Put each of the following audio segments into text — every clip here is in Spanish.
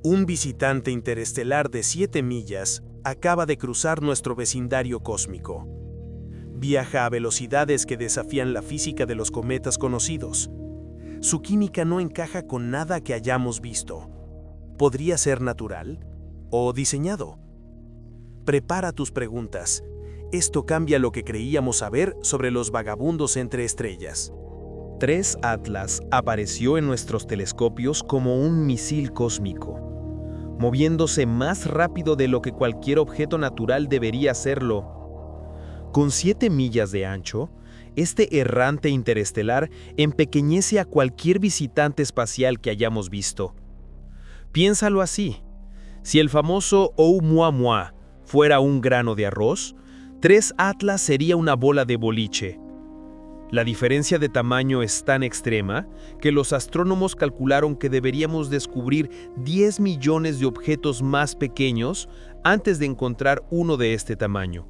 Un visitante interestelar de 7 millas acaba de cruzar nuestro vecindario cósmico. Viaja a velocidades que desafían la física de los cometas conocidos. Su química no encaja con nada que hayamos visto. ¿Podría ser natural o diseñado? Prepara tus preguntas. Esto cambia lo que creíamos saber sobre los vagabundos entre estrellas. 3 Atlas apareció en nuestros telescopios como un misil cósmico, moviéndose más rápido de lo que cualquier objeto natural debería hacerlo. Con 7 millas de ancho, este errante interestelar empequeñece a cualquier visitante espacial que hayamos visto. Piénsalo así: si el famoso Oumuamua fuera un grano de arroz, 3 Atlas sería una bola de boliche. La diferencia de tamaño es tan extrema que los astrónomos calcularon que deberíamos descubrir 10 millones de objetos más pequeños antes de encontrar uno de este tamaño.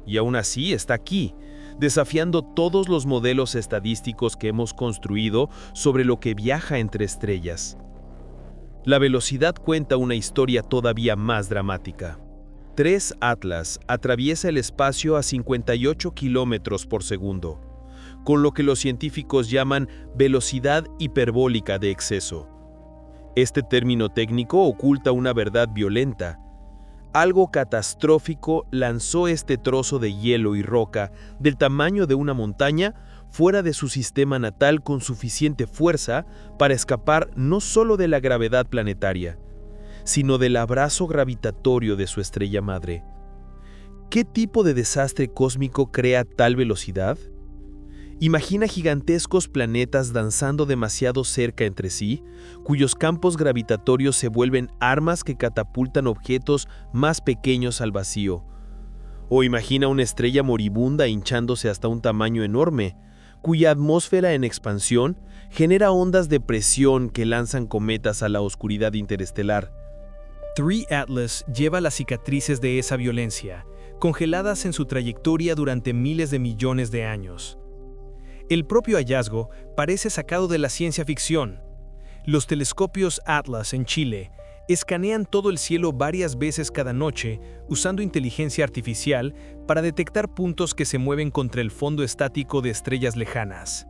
Y aún así está aquí, desafiando todos los modelos estadísticos que hemos construido sobre lo que viaja entre estrellas. La velocidad cuenta una historia todavía más dramática. 3 Atlas atraviesa el espacio a 58 kilómetros por segundo, con lo que los científicos llaman velocidad hiperbólica de exceso. Este término técnico oculta una verdad violenta. Algo catastrófico lanzó este trozo de hielo y roca del tamaño de una montaña fuera de su sistema natal con suficiente fuerza para escapar no solo de la gravedad planetaria, sino del abrazo gravitatorio de su estrella madre. ¿Qué tipo de desastre cósmico crea tal velocidad? Imagina gigantescos planetas danzando demasiado cerca entre sí, cuyos campos gravitatorios se vuelven armas que catapultan objetos más pequeños al vacío. O imagina una estrella moribunda hinchándose hasta un tamaño enorme, cuya atmósfera en expansión genera ondas de presión que lanzan cometas a la oscuridad interestelar. 3 Atlas lleva las cicatrices de esa violencia, congeladas en su trayectoria durante miles de millones de años. El propio hallazgo parece sacado de la ciencia ficción. Los telescopios Atlas en Chile escanean todo el cielo varias veces cada noche usando inteligencia artificial para detectar puntos que se mueven contra el fondo estático de estrellas lejanas.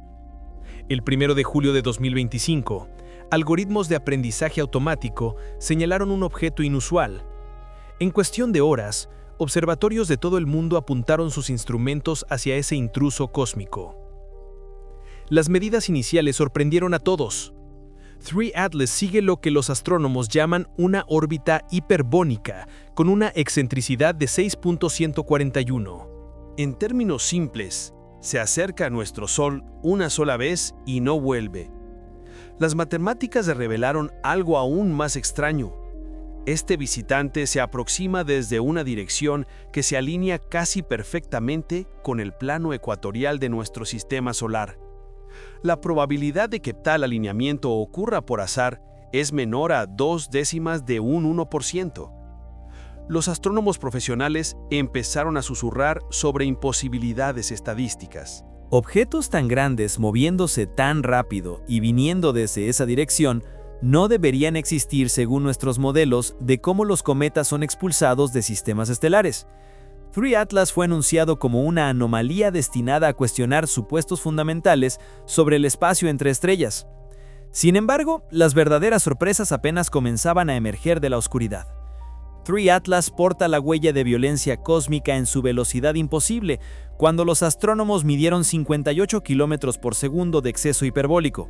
El 1 de julio de 2025, algoritmos de aprendizaje automático señalaron un objeto inusual. En cuestión de horas, observatorios de todo el mundo apuntaron sus instrumentos hacia ese intruso cósmico. Las medidas iniciales sorprendieron a todos. 3 Atlas sigue lo que los astrónomos llaman una órbita hiperbónica, con una excentricidad de 6.141. En términos simples, se acerca a nuestro Sol una sola vez y no vuelve. Las matemáticas revelaron algo aún más extraño. Este visitante se aproxima desde una dirección que se alinea casi perfectamente con el plano ecuatorial de nuestro sistema solar. La probabilidad de que tal alineamiento ocurra por azar es menor a 0.2 de un 1%. Los astrónomos profesionales empezaron a susurrar sobre imposibilidades estadísticas. Objetos tan grandes moviéndose tan rápido y viniendo desde esa dirección no deberían existir según nuestros modelos de cómo los cometas son expulsados de sistemas estelares. 3 Atlas fue anunciado como una anomalía destinada a cuestionar supuestos fundamentales sobre el espacio entre estrellas. Sin embargo, las verdaderas sorpresas apenas comenzaban a emerger de la oscuridad. 3 Atlas porta la huella de violencia cósmica en su velocidad imposible, cuando los astrónomos midieron 58 kilómetros por segundo de exceso hiperbólico.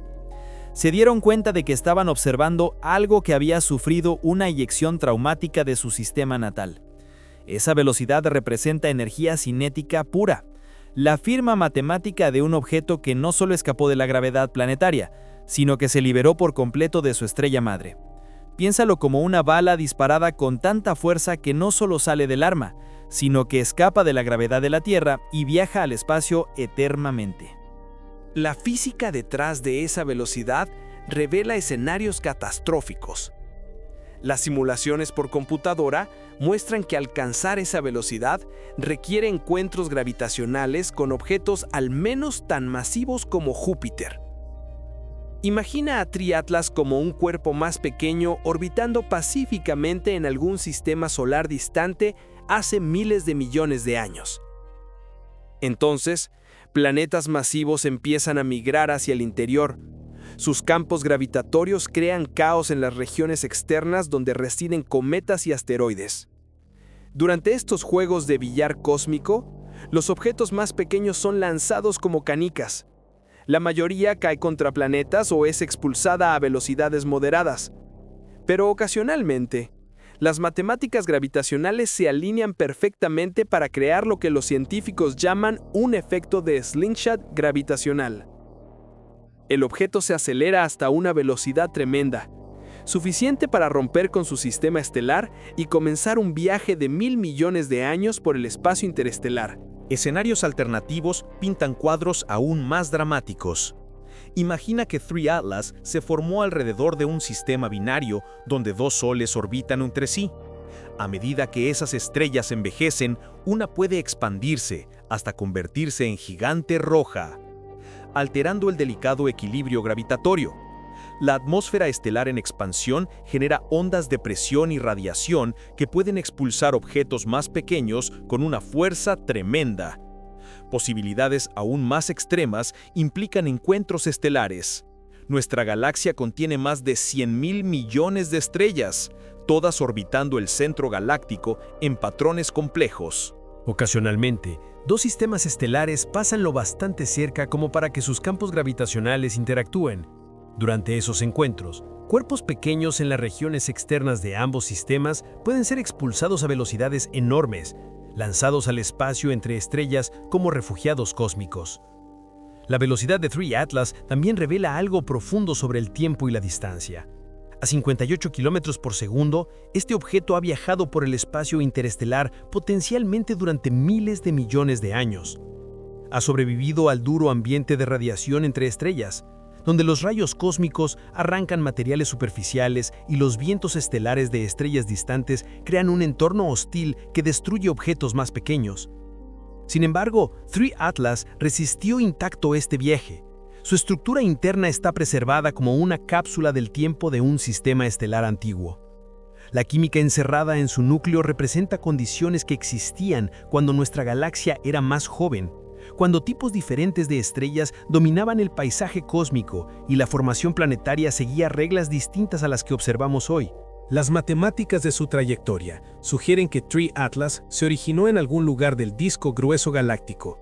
Se dieron cuenta de que estaban observando algo que había sufrido una eyección traumática de su sistema natal. Esa velocidad representa energía cinética pura, la firma matemática de un objeto que no solo escapó de la gravedad planetaria, sino que se liberó por completo de su estrella madre. Piénsalo como una bala disparada con tanta fuerza que no solo sale del arma, sino que escapa de la gravedad de la Tierra y viaja al espacio eternamente. La física detrás de esa velocidad revela escenarios catastróficos. Las simulaciones por computadora muestran que alcanzar esa velocidad requiere encuentros gravitacionales con objetos al menos tan masivos como Júpiter. Imagina a Three Atlas como un cuerpo más pequeño orbitando pacíficamente en algún sistema solar distante hace miles de millones de años. Entonces, planetas masivos empiezan a migrar hacia el interior. Sus campos gravitatorios crean caos en las regiones externas donde residen cometas y asteroides. Durante estos juegos de billar cósmico, los objetos más pequeños son lanzados como canicas. La mayoría cae contra planetas o es expulsada a velocidades moderadas. Pero ocasionalmente, las matemáticas gravitacionales se alinean perfectamente para crear lo que los científicos llaman un efecto de slingshot gravitacional. El objeto se acelera hasta una velocidad tremenda, suficiente para romper con su sistema estelar y comenzar un viaje de 1.000 millones de años por el espacio interestelar. Escenarios alternativos pintan cuadros aún más dramáticos. Imagina que Three Atlas se formó alrededor de un sistema binario donde dos soles orbitan entre sí. A medida que esas estrellas envejecen, una puede expandirse hasta convertirse en gigante roja, alterando el delicado equilibrio gravitatorio. La atmósfera estelar en expansión genera ondas de presión y radiación que pueden expulsar objetos más pequeños con una fuerza tremenda. Posibilidades aún más extremas implican encuentros estelares. Nuestra galaxia contiene más de 100.000 millones de estrellas, todas orbitando el centro galáctico en patrones complejos. Ocasionalmente, dos sistemas estelares pasan lo bastante cerca como para que sus campos gravitacionales interactúen. Durante esos encuentros, cuerpos pequeños en las regiones externas de ambos sistemas pueden ser expulsados a velocidades enormes, lanzados al espacio entre estrellas como refugiados cósmicos. La velocidad de Three Atlas también revela algo profundo sobre el tiempo y la distancia. A 58 km por segundo, este objeto ha viajado por el espacio interestelar potencialmente durante miles de millones de años. Ha sobrevivido al duro ambiente de radiación entre estrellas, donde los rayos cósmicos arrancan materiales superficiales y los vientos estelares de estrellas distantes crean un entorno hostil que destruye objetos más pequeños. Sin embargo, Three Atlas resistió intacto este viaje. Su estructura interna está preservada como una cápsula del tiempo de un sistema estelar antiguo. La química encerrada en su núcleo representa condiciones que existían cuando nuestra galaxia era más joven, cuando tipos diferentes de estrellas dominaban el paisaje cósmico y la formación planetaria seguía reglas distintas a las que observamos hoy. Las matemáticas de su trayectoria sugieren que Three Atlas se originó en algún lugar del disco grueso galáctico,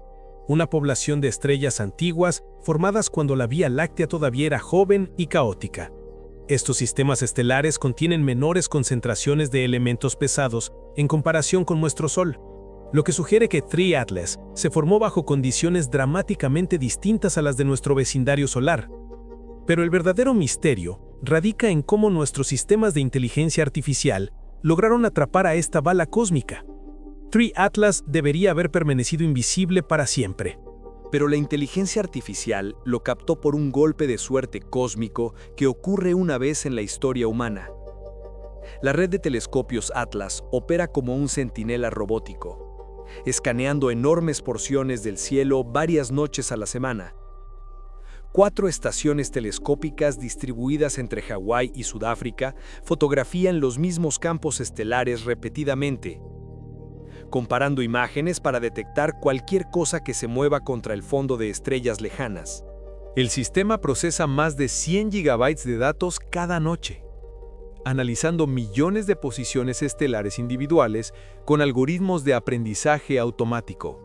una población de estrellas antiguas formadas cuando la Vía Láctea todavía era joven y caótica. Estos sistemas estelares contienen menores concentraciones de elementos pesados en comparación con nuestro Sol, lo que sugiere que Three Atlas se formó bajo condiciones dramáticamente distintas a las de nuestro vecindario solar. Pero el verdadero misterio radica en cómo nuestros sistemas de inteligencia artificial lograron atrapar a esta bala cósmica. Three Atlas debería haber permanecido invisible para siempre. Pero la inteligencia artificial lo captó por un golpe de suerte cósmico que ocurre una vez en la historia humana. La red de telescopios Atlas opera como un centinela robótico, escaneando enormes porciones del cielo varias noches a la semana. 4 estaciones telescópicas distribuidas entre Hawái y Sudáfrica fotografían los mismos campos estelares repetidamente, comparando imágenes para detectar cualquier cosa que se mueva contra el fondo de estrellas lejanas. El sistema procesa más de 100 gigabytes de datos cada noche, analizando millones de posiciones estelares individuales con algoritmos de aprendizaje automático.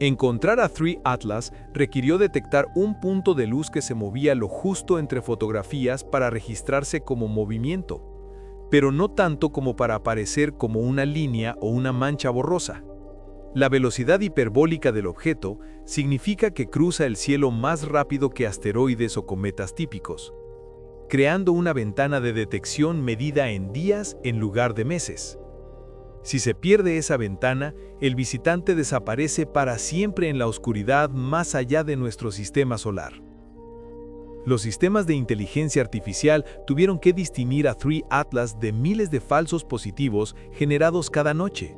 Encontrar a Three Atlas requirió detectar un punto de luz que se movía lo justo entre fotografías para registrarse como movimiento, pero no tanto como para aparecer como una línea o una mancha borrosa. La velocidad hiperbólica del objeto significa que cruza el cielo más rápido que asteroides o cometas típicos, creando una ventana de detección medida en días en lugar de meses. Si se pierde esa ventana, el visitante desaparece para siempre en la oscuridad más allá de nuestro sistema solar. Los sistemas de inteligencia artificial tuvieron que distinguir a Three Atlas de miles de falsos positivos generados cada noche.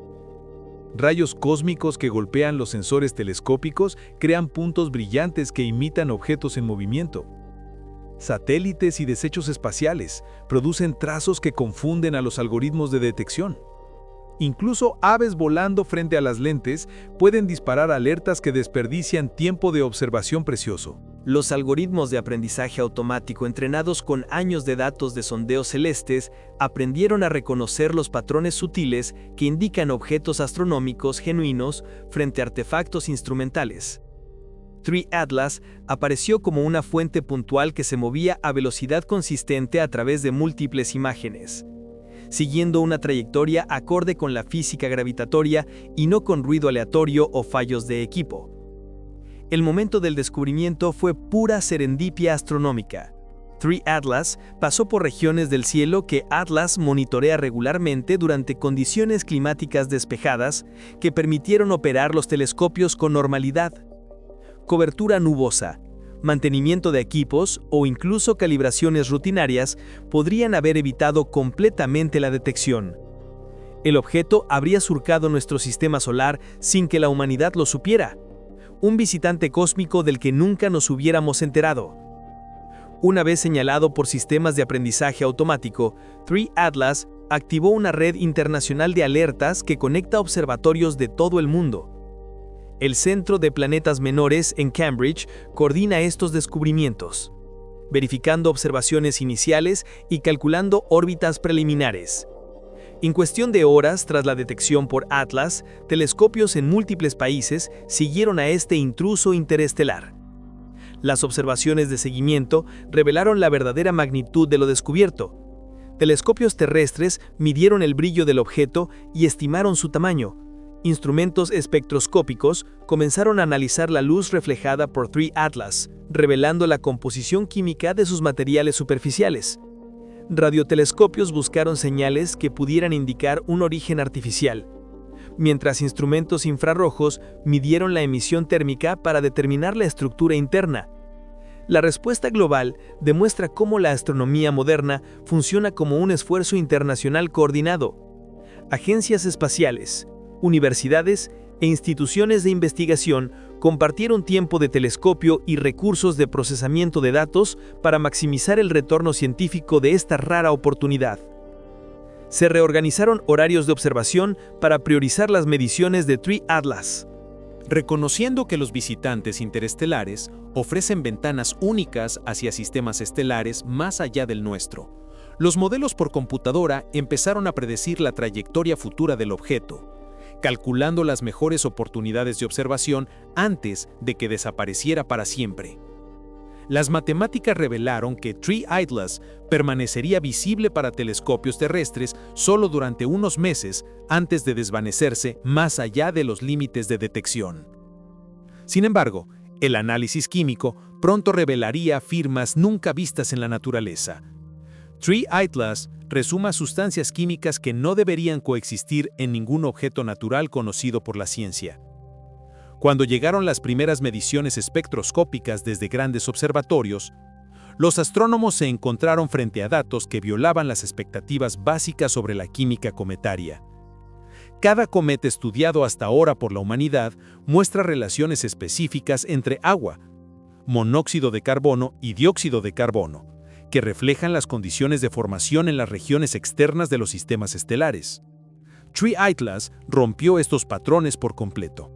Rayos cósmicos que golpean los sensores telescópicos crean puntos brillantes que imitan objetos en movimiento. satélites y desechos espaciales producen trazos que confunden a los algoritmos de detección. Incluso aves volando frente a las lentes pueden disparar alertas que desperdician tiempo de observación precioso. Los algoritmos de aprendizaje automático entrenados con años de datos de sondeos celestes aprendieron a reconocer los patrones sutiles que indican objetos astronómicos genuinos frente a artefactos instrumentales. Tree Atlas apareció como una fuente puntual que se movía a velocidad consistente a través de múltiples imágenes, siguiendo una trayectoria acorde con la física gravitatoria y no con ruido aleatorio o fallos de equipo. El momento del descubrimiento fue pura serendipia astronómica. Tree Atlas pasó por regiones del cielo que Atlas monitorea regularmente durante condiciones climáticas despejadas que permitieron operar los telescopios con normalidad. Cobertura nubosa, mantenimiento de equipos o incluso calibraciones rutinarias podrían haber evitado completamente la detección. El objeto habría surcado nuestro sistema solar sin que la humanidad lo supiera. Un visitante cósmico del que nunca nos hubiéramos enterado. Una vez señalado por sistemas de aprendizaje automático, Tree Atlas activó una red internacional de alertas que conecta observatorios de todo el mundo. El Centro de Planetas Menores en Cambridge coordina estos descubrimientos, verificando observaciones iniciales y calculando órbitas preliminares. En cuestión de horas tras la detección por Atlas, telescopios en múltiples países siguieron a este intruso interestelar. Las observaciones de seguimiento revelaron la verdadera magnitud de lo descubierto. Telescopios terrestres midieron el brillo del objeto y estimaron su tamaño. Instrumentos espectroscópicos comenzaron a analizar la luz reflejada por Tree Atlas, revelando la composición química de sus materiales superficiales. Radiotelescopios buscaron señales que pudieran indicar un origen artificial, mientras instrumentos infrarrojos midieron la emisión térmica para determinar la estructura interna. La respuesta global demuestra cómo la astronomía moderna funciona como un esfuerzo internacional coordinado. Agencias espaciales, universidades e instituciones de investigación compartieron tiempo de telescopio y recursos de procesamiento de datos para maximizar el retorno científico de esta rara oportunidad. Se reorganizaron horarios de observación para priorizar las mediciones de Tree Atlas. Reconociendo que los visitantes interestelares ofrecen ventanas únicas hacia sistemas estelares más allá del nuestro, los modelos por computadora empezaron a predecir la trayectoria futura del objeto, calculando las mejores oportunidades de observación antes de que desapareciera para siempre. Las matemáticas revelaron que Tree Atlas permanecería visible para telescopios terrestres solo durante unos meses antes de desvanecerse más allá de los límites de detección. Sin embargo, el análisis químico pronto revelaría firmas nunca vistas en la naturaleza. Tree Atlas resuma sustancias químicas que no deberían coexistir en ningún objeto natural conocido por la ciencia. Cuando llegaron las primeras mediciones espectroscópicas desde grandes observatorios, los astrónomos se encontraron frente a datos que violaban las expectativas básicas sobre la química cometaria. Cada cometa estudiado hasta ahora por la humanidad muestra relaciones específicas entre agua, monóxido de carbono y dióxido de carbono, que reflejan las condiciones de formación en las regiones externas de los sistemas estelares. Tree Atlas rompió estos patrones por completo.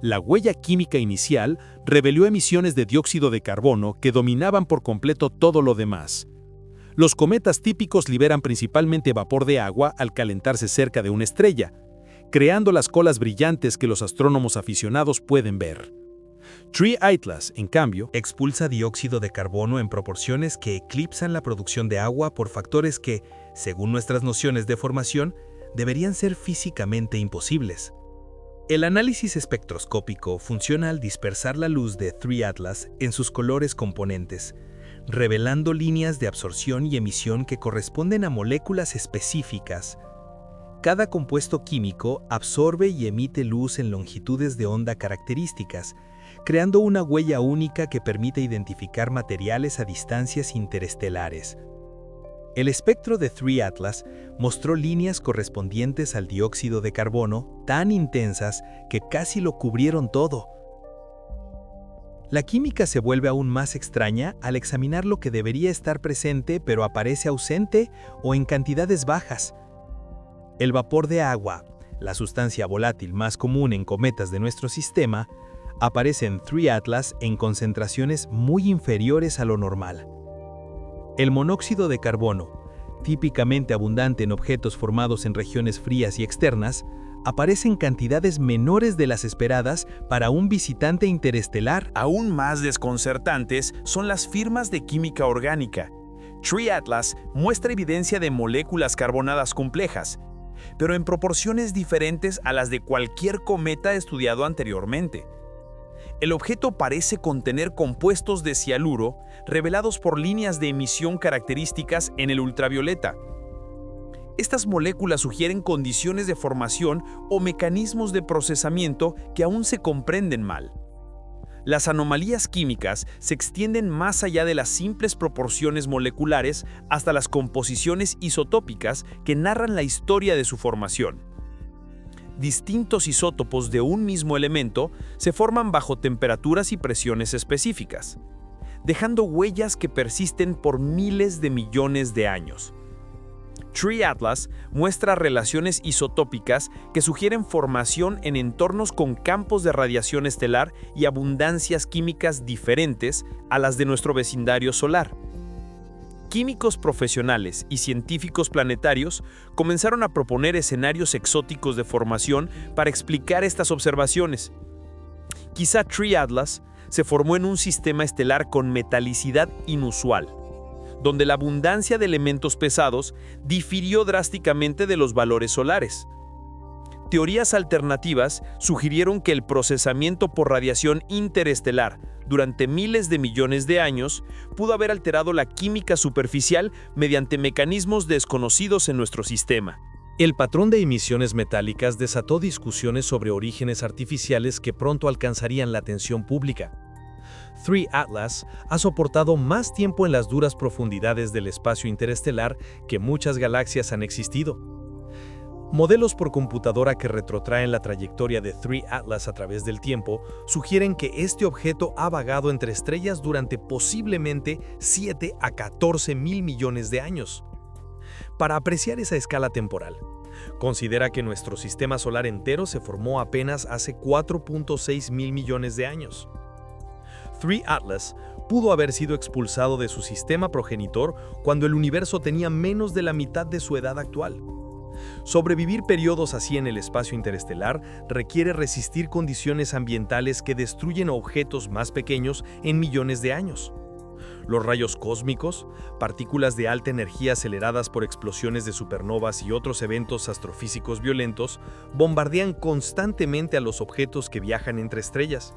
La huella química inicial reveló emisiones de dióxido de carbono que dominaban por completo todo lo demás. Los cometas típicos liberan principalmente vapor de agua al calentarse cerca de una estrella, creando las colas brillantes que los astrónomos aficionados pueden ver. Tree Atlas, en cambio, expulsa dióxido de carbono en proporciones que eclipsan la producción de agua por factores que, según nuestras nociones de formación, deberían ser físicamente imposibles. El análisis espectroscópico funciona al dispersar la luz de Tree Atlas en sus colores componentes, revelando líneas de absorción y emisión que corresponden a moléculas específicas. Cada compuesto químico absorbe y emite luz en longitudes de onda características, creando una huella única que permite identificar materiales a distancias interestelares. El espectro de Tree Atlas mostró líneas correspondientes al dióxido de carbono tan intensas que casi lo cubrieron todo. La química se vuelve aún más extraña al examinar lo que debería estar presente pero aparece ausente o en cantidades bajas. El vapor de agua, la sustancia volátil más común en cometas de nuestro sistema, aparece en 3 Atlas en concentraciones muy inferiores a lo normal. El monóxido de carbono, típicamente abundante en objetos formados en regiones frías y externas, aparece en cantidades menores de las esperadas para un visitante interestelar. Aún más desconcertantes son las firmas de química orgánica. 3 Atlas muestra evidencia de moléculas carbonadas complejas, pero en proporciones diferentes a las de cualquier cometa estudiado anteriormente. El objeto parece contener compuestos de cianuro revelados por líneas de emisión características en el ultravioleta. Estas moléculas sugieren condiciones de formación o mecanismos de procesamiento que aún se comprenden mal. Las anomalías químicas se extienden más allá de las simples proporciones moleculares hasta las composiciones isotópicas que narran la historia de su formación. Distintos isótopos de un mismo elemento se forman bajo temperaturas y presiones específicas, dejando huellas que persisten por miles de millones de años. 3 Atlas muestra relaciones isotópicas que sugieren formación en entornos con campos de radiación estelar y abundancias químicas diferentes a las de nuestro vecindario solar. Químicos profesionales y científicos planetarios comenzaron a proponer escenarios exóticos de formación para explicar estas observaciones. Quizá 3 Atlas se formó en un sistema estelar con metalicidad inusual, donde la abundancia de elementos pesados difirió drásticamente de los valores solares. Teorías alternativas sugirieron que el procesamiento por radiación interestelar durante miles de millones de años pudo haber alterado la química superficial mediante mecanismos desconocidos en nuestro sistema. El patrón de emisiones metálicas desató discusiones sobre orígenes artificiales que pronto alcanzarían la atención pública. 3 Atlas ha soportado más tiempo en las duras profundidades del espacio interestelar que muchas galaxias han existido. Modelos por computadora que retrotraen la trayectoria de 3 Atlas a través del tiempo sugieren que este objeto ha vagado entre estrellas durante posiblemente 7 a 14 mil millones de años. Para apreciar esa escala temporal, considera que nuestro sistema solar entero se formó apenas hace 4.6 mil millones de años. 3 Atlas pudo haber sido expulsado de su sistema progenitor cuando el universo tenía menos de la mitad de su edad actual. Sobrevivir periodos así en el espacio interestelar requiere resistir condiciones ambientales que destruyen objetos más pequeños en millones de años. Los rayos cósmicos, partículas de alta energía aceleradas por explosiones de supernovas y otros eventos astrofísicos violentos, bombardean constantemente a los objetos que viajan entre estrellas.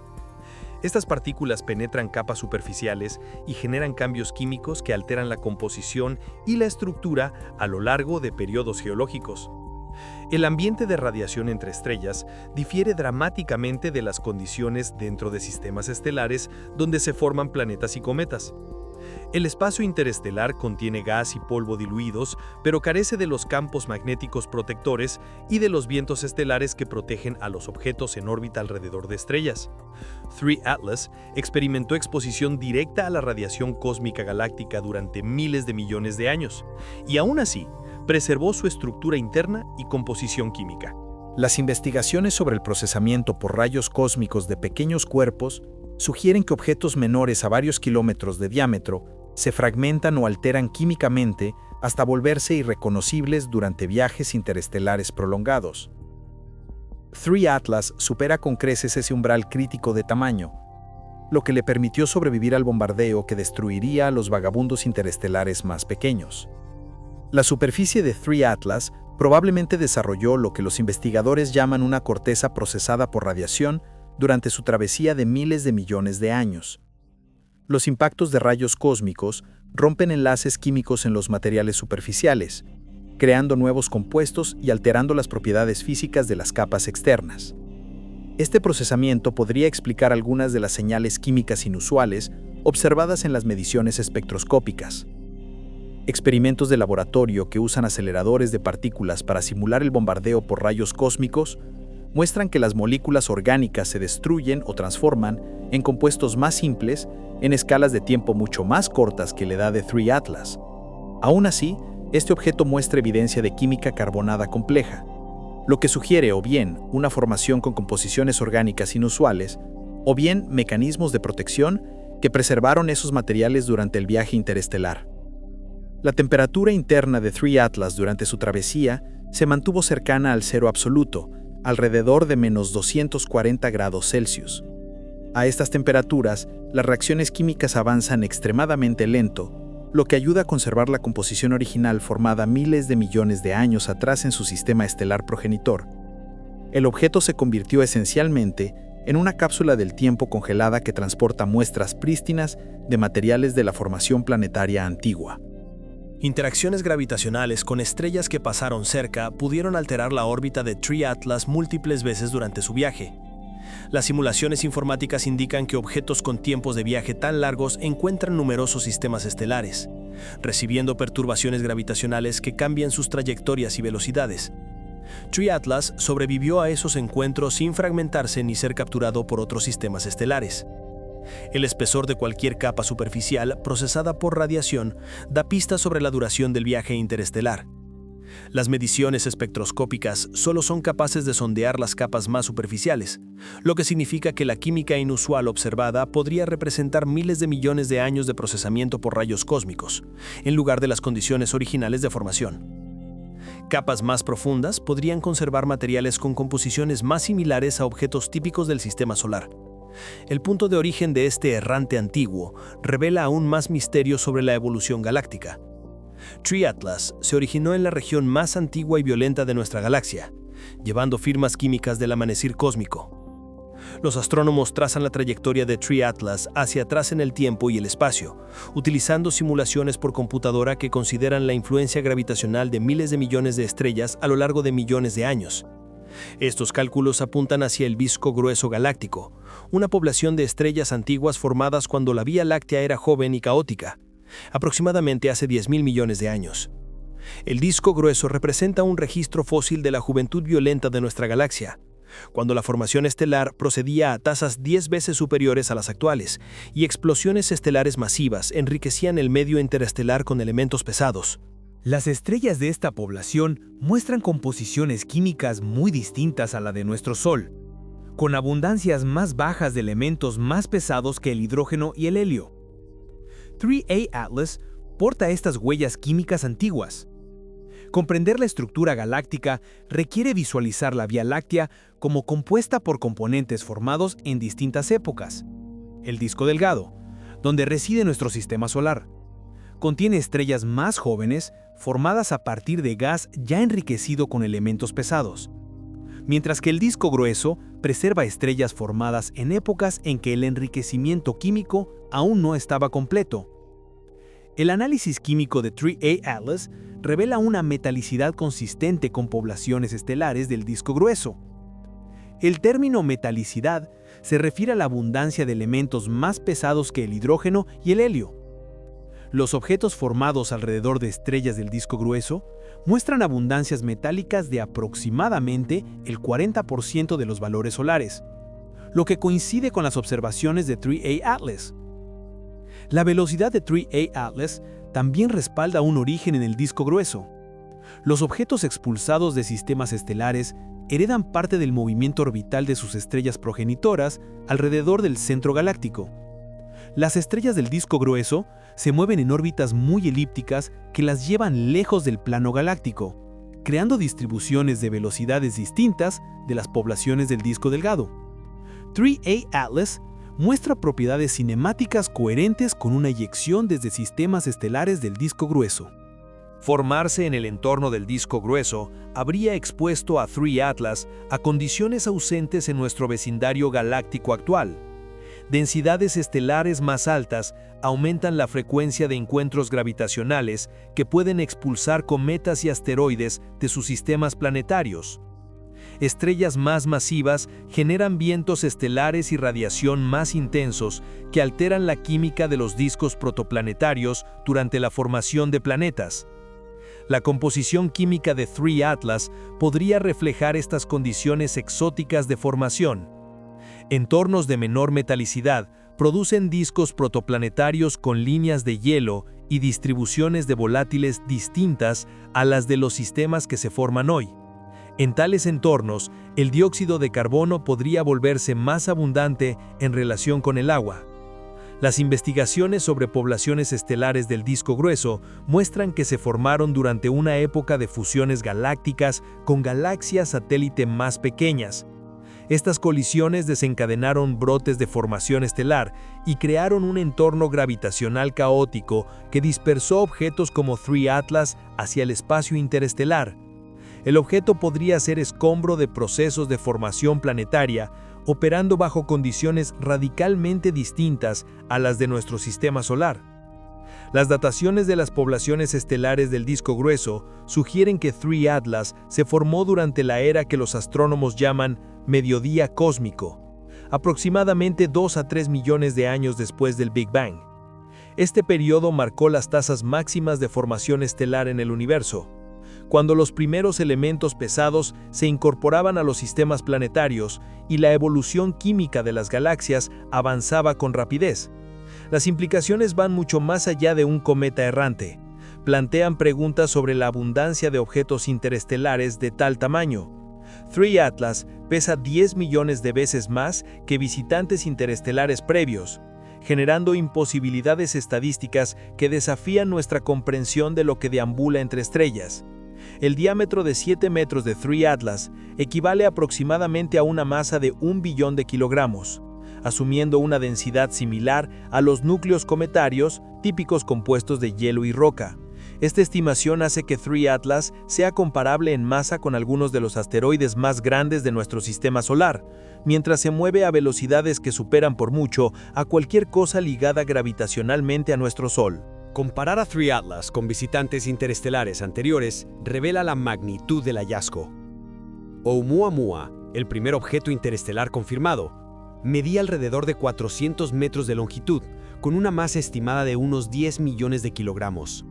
Estas partículas penetran capas superficiales y generan cambios químicos que alteran la composición y la estructura a lo largo de periodos geológicos. El ambiente de radiación entre estrellas difiere dramáticamente de las condiciones dentro de sistemas estelares donde se forman planetas y cometas. El espacio interestelar contiene gas y polvo diluidos, pero carece de los campos magnéticos protectores y de los vientos estelares que protegen a los objetos en órbita alrededor de estrellas. 3 Atlas experimentó exposición directa a la radiación cósmica galáctica durante miles de millones de años, y aún así, preservó su estructura interna y composición química. Las investigaciones sobre el procesamiento por rayos cósmicos de pequeños cuerpos sugieren que objetos menores a varios kilómetros de diámetro se fragmentan o alteran químicamente hasta volverse irreconocibles durante viajes interestelares prolongados. 3 Atlas supera con creces ese umbral crítico de tamaño, lo que le permitió sobrevivir al bombardeo que destruiría a los vagabundos interestelares más pequeños. La superficie de 3 Atlas probablemente desarrolló lo que los investigadores llaman una corteza procesada por radiación durante su travesía de miles de millones de años. Los impactos de rayos cósmicos rompen enlaces químicos en los materiales superficiales, creando nuevos compuestos y alterando las propiedades físicas de las capas externas. Este procesamiento podría explicar algunas de las señales químicas inusuales observadas en las mediciones espectroscópicas. Experimentos de laboratorio que usan aceleradores de partículas para simular el bombardeo por rayos cósmicos muestran que las moléculas orgánicas se destruyen o transforman en compuestos más simples en escalas de tiempo mucho más cortas que la edad de 3 Atlas. Aún así, este objeto muestra evidencia de química carbonada compleja, lo que sugiere o bien una formación con composiciones orgánicas inusuales, o bien mecanismos de protección que preservaron esos materiales durante el viaje interestelar. La temperatura interna de 3 Atlas durante su travesía se mantuvo cercana al cero absoluto, alrededor de menos 240 grados Celsius. A estas temperaturas, las reacciones químicas avanzan extremadamente lento, lo que ayuda a conservar la composición original formada miles de millones de años atrás en su sistema estelar progenitor. El objeto se convirtió esencialmente en una cápsula del tiempo congelada que transporta muestras prístinas de materiales de la formación planetaria antigua. Interacciones gravitacionales con estrellas que pasaron cerca pudieron alterar la órbita de 3 Atlas múltiples veces durante su viaje. Las simulaciones informáticas indican que objetos con tiempos de viaje tan largos encuentran numerosos sistemas estelares, recibiendo perturbaciones gravitacionales que cambian sus trayectorias y velocidades. 3 Atlas sobrevivió a esos encuentros sin fragmentarse ni ser capturado por otros sistemas estelares. El espesor de cualquier capa superficial procesada por radiación da pistas sobre la duración del viaje interestelar. Las mediciones espectroscópicas solo son capaces de sondear las capas más superficiales, lo que significa que la química inusual observada podría representar miles de millones de años de procesamiento por rayos cósmicos, en lugar de las condiciones originales de formación. Capas más profundas podrían conservar materiales con composiciones más similares a objetos típicos del sistema solar. El punto de origen de este errante antiguo revela aún más misterios sobre la evolución galáctica. 3 Atlas se originó en la región más antigua y violenta de nuestra galaxia, llevando firmas químicas del amanecer cósmico. Los astrónomos trazan la trayectoria de 3 Atlas hacia atrás en el tiempo y el espacio, utilizando simulaciones por computadora que consideran la influencia gravitacional de miles de millones de estrellas a lo largo de millones de años. Estos cálculos apuntan hacia el disco grueso galáctico, una población de estrellas antiguas formadas cuando la Vía Láctea era joven y caótica, aproximadamente hace 10.000 millones de años. El disco grueso representa un registro fósil de la juventud violenta de nuestra galaxia, cuando la formación estelar procedía a tasas 10 veces superiores a las actuales, y explosiones estelares masivas enriquecían el medio interestelar con elementos pesados. Las estrellas de esta población muestran composiciones químicas muy distintas a la de nuestro Sol, con abundancias más bajas de elementos más pesados que el hidrógeno y el helio. 3A Atlas porta estas huellas químicas antiguas. Comprender la estructura galáctica requiere visualizar la Vía Láctea como compuesta por componentes formados en distintas épocas. El disco delgado, donde reside nuestro sistema solar, contiene estrellas más jóvenes formadas a partir de gas ya enriquecido con elementos pesados, mientras que el disco grueso preserva estrellas formadas en épocas en que el enriquecimiento químico aún no estaba completo. El análisis químico de 3A Atlas revela una metalicidad consistente con poblaciones estelares del disco grueso. El término metalicidad se refiere a la abundancia de elementos más pesados que el hidrógeno y el helio. Los objetos formados alrededor de estrellas del disco grueso muestran abundancias metálicas de aproximadamente el 40% de los valores solares, lo que coincide con las observaciones de 3A Atlas. La velocidad de 3A Atlas también respalda un origen en el disco grueso. Los objetos expulsados de sistemas estelares heredan parte del movimiento orbital de sus estrellas progenitoras alrededor del centro galáctico. Las estrellas del disco grueso se mueven en órbitas muy elípticas que las llevan lejos del plano galáctico, creando distribuciones de velocidades distintas de las poblaciones del disco delgado. 3A Atlas muestra propiedades cinemáticas coherentes con una eyección desde sistemas estelares del disco grueso. Formarse en el entorno del disco grueso habría expuesto a 3 Atlas a condiciones ausentes en nuestro vecindario galáctico actual. Densidades estelares más altas aumentan la frecuencia de encuentros gravitacionales que pueden expulsar cometas y asteroides de sus sistemas planetarios. Estrellas más masivas generan vientos estelares y radiación más intensos que alteran la química de los discos protoplanetarios durante la formación de planetas. La composición química de 3 Atlas podría reflejar estas condiciones exóticas de formación. Entornos de menor metalicidad producen discos protoplanetarios con líneas de hielo y distribuciones de volátiles distintas a las de los sistemas que se forman hoy. En tales entornos, el dióxido de carbono podría volverse más abundante en relación con el agua. Las investigaciones sobre poblaciones estelares del disco grueso muestran que se formaron durante una época de fusiones galácticas con galaxias satélite más pequeñas. Estas colisiones desencadenaron brotes de formación estelar y crearon un entorno gravitacional caótico que dispersó objetos como 3 Atlas hacia el espacio interestelar. El objeto podría ser escombro de procesos de formación planetaria, operando bajo condiciones radicalmente distintas a las de nuestro sistema solar. Las dataciones de las poblaciones estelares del disco grueso sugieren que 3 Atlas se formó durante la era que los astrónomos llaman mediodía cósmico, aproximadamente 2 a 3 millones de años después del Big Bang. Este periodo marcó las tasas máximas de formación estelar en el universo, cuando los primeros elementos pesados se incorporaban a los sistemas planetarios y la evolución química de las galaxias avanzaba con rapidez. Las implicaciones van mucho más allá de un cometa errante. Plantean preguntas sobre la abundancia de objetos interestelares de tal tamaño. 3 Atlas pesa 10 millones de veces más que visitantes interestelares previos, generando imposibilidades estadísticas que desafían nuestra comprensión de lo que deambula entre estrellas. El diámetro de 7 metros de 3 Atlas equivale aproximadamente a una masa de 1 billón de kilogramos, asumiendo una densidad similar a los núcleos cometarios típicos compuestos de hielo y roca. Esta estimación hace que 3 Atlas sea comparable en masa con algunos de los asteroides más grandes de nuestro sistema solar, mientras se mueve a velocidades que superan por mucho a cualquier cosa ligada gravitacionalmente a nuestro Sol. Comparar a 3 Atlas con visitantes interestelares anteriores revela la magnitud del hallazgo. Oumuamua, el primer objeto interestelar confirmado, medía alrededor de 400 metros de longitud, con una masa estimada de unos 10 millones de kilogramos.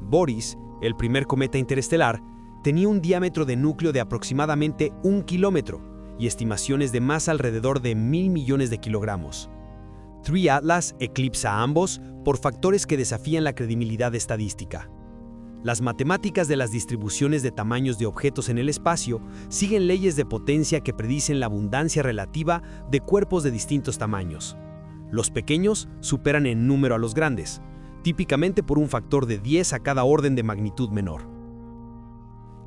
Boris, el primer cometa interestelar, tenía un diámetro de núcleo de aproximadamente 1 kilómetro y estimaciones de masa alrededor de 1.000 millones de kilogramos. 3 Atlas eclipsa a ambos por factores que desafían la credibilidad estadística. Las matemáticas de las distribuciones de tamaños de objetos en el espacio siguen leyes de potencia que predicen la abundancia relativa de cuerpos de distintos tamaños. Los pequeños superan en número a los grandes, típicamente por un factor de 10 a cada orden de magnitud menor.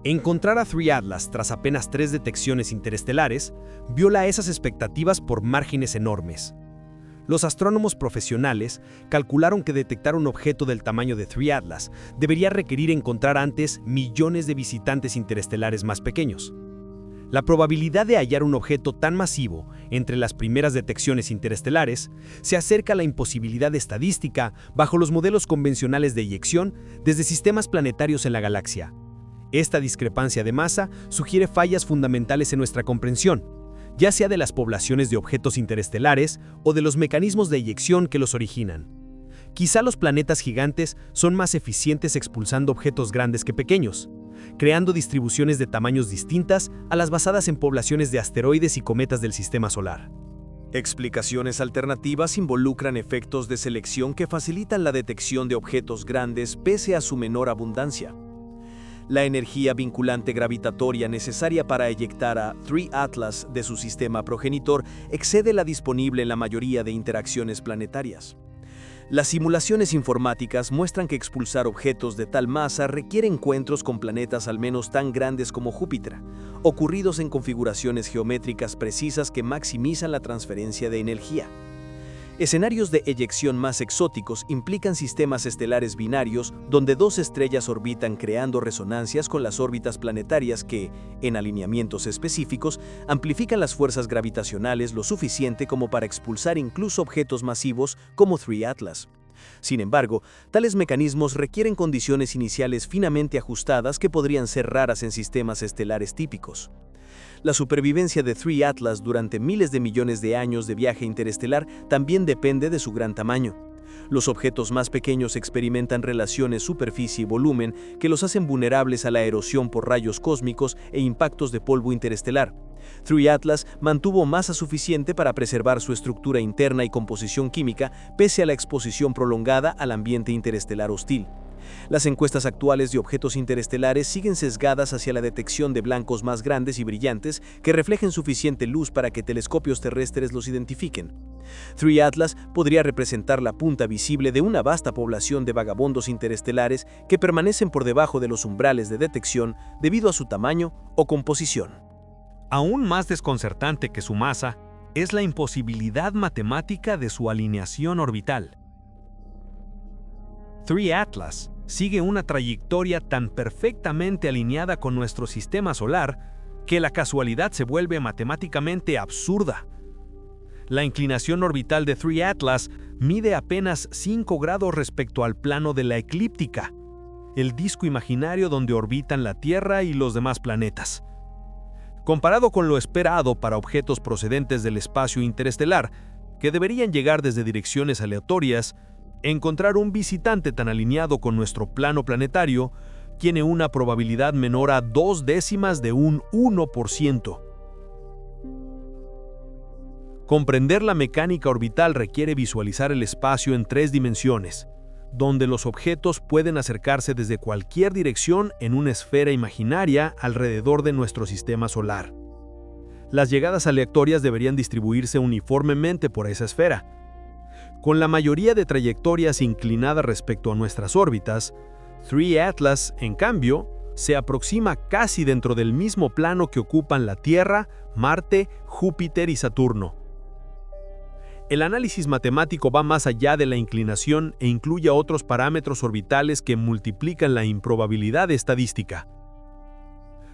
Encontrar a 3 Atlas tras apenas 3 detecciones interestelares viola esas expectativas por márgenes enormes. Los astrónomos profesionales calcularon que detectar un objeto del tamaño de 3 Atlas debería requerir encontrar antes millones de visitantes interestelares más pequeños. La probabilidad de hallar un objeto tan masivo entre las primeras detecciones interestelares se acerca a la imposibilidad estadística bajo los modelos convencionales de eyección desde sistemas planetarios en la galaxia. Esta discrepancia de masa sugiere fallas fundamentales en nuestra comprensión, ya sea de las poblaciones de objetos interestelares o de los mecanismos de eyección que los originan. Quizá los planetas gigantes son más eficientes expulsando objetos grandes que pequeños, creando distribuciones de tamaños distintas a las basadas en poblaciones de asteroides y cometas del sistema solar. Explicaciones alternativas involucran efectos de selección que facilitan la detección de objetos grandes pese a su menor abundancia. La energía vinculante gravitatoria necesaria para eyectar a 3 Atlas de su sistema progenitor excede la disponible en la mayoría de interacciones planetarias. Las simulaciones informáticas muestran que expulsar objetos de tal masa requiere encuentros con planetas al menos tan grandes como Júpiter, ocurridos en configuraciones geométricas precisas que maximizan la transferencia de energía. Escenarios de eyección más exóticos implican sistemas estelares binarios donde 2 estrellas orbitan creando resonancias con las órbitas planetarias que, en alineamientos específicos, amplifican las fuerzas gravitacionales lo suficiente como para expulsar incluso objetos masivos como 3 Atlas. Sin embargo, tales mecanismos requieren condiciones iniciales finamente ajustadas que podrían ser raras en sistemas estelares típicos. La supervivencia de 3 Atlas durante miles de millones de años de viaje interestelar también depende de su gran tamaño. Los objetos más pequeños experimentan relaciones superficie y volumen que los hacen vulnerables a la erosión por rayos cósmicos e impactos de polvo interestelar. 3 Atlas mantuvo masa suficiente para preservar su estructura interna y composición química pese a la exposición prolongada al ambiente interestelar hostil. Las encuestas actuales de objetos interestelares siguen sesgadas hacia la detección de blancos más grandes y brillantes que reflejen suficiente luz para que telescopios terrestres los identifiquen. 3 Atlas podría representar la punta visible de una vasta población de vagabundos interestelares que permanecen por debajo de los umbrales de detección debido a su tamaño o composición. Aún más desconcertante que su masa es la imposibilidad matemática de su alineación orbital. 3 Atlas sigue una trayectoria tan perfectamente alineada con nuestro sistema solar que la casualidad se vuelve matemáticamente absurda. La inclinación orbital de 3 Atlas mide apenas 5 grados respecto al plano de la eclíptica, el disco imaginario donde orbitan la Tierra y los demás planetas. Comparado con lo esperado para objetos procedentes del espacio interestelar, que deberían llegar desde direcciones aleatorias, encontrar un visitante tan alineado con nuestro plano planetario tiene una probabilidad menor a 0.2 de un 1%. Comprender la mecánica orbital requiere visualizar el espacio en 3 dimensiones, donde los objetos pueden acercarse desde cualquier dirección en una esfera imaginaria alrededor de nuestro sistema solar. Las llegadas aleatorias deberían distribuirse uniformemente por esa esfera. Con la mayoría de trayectorias inclinadas respecto a nuestras órbitas, 3 Atlas, en cambio, se aproxima casi dentro del mismo plano que ocupan la Tierra, Marte, Júpiter y Saturno. El análisis matemático va más allá de la inclinación e incluye otros parámetros orbitales que multiplican la improbabilidad estadística.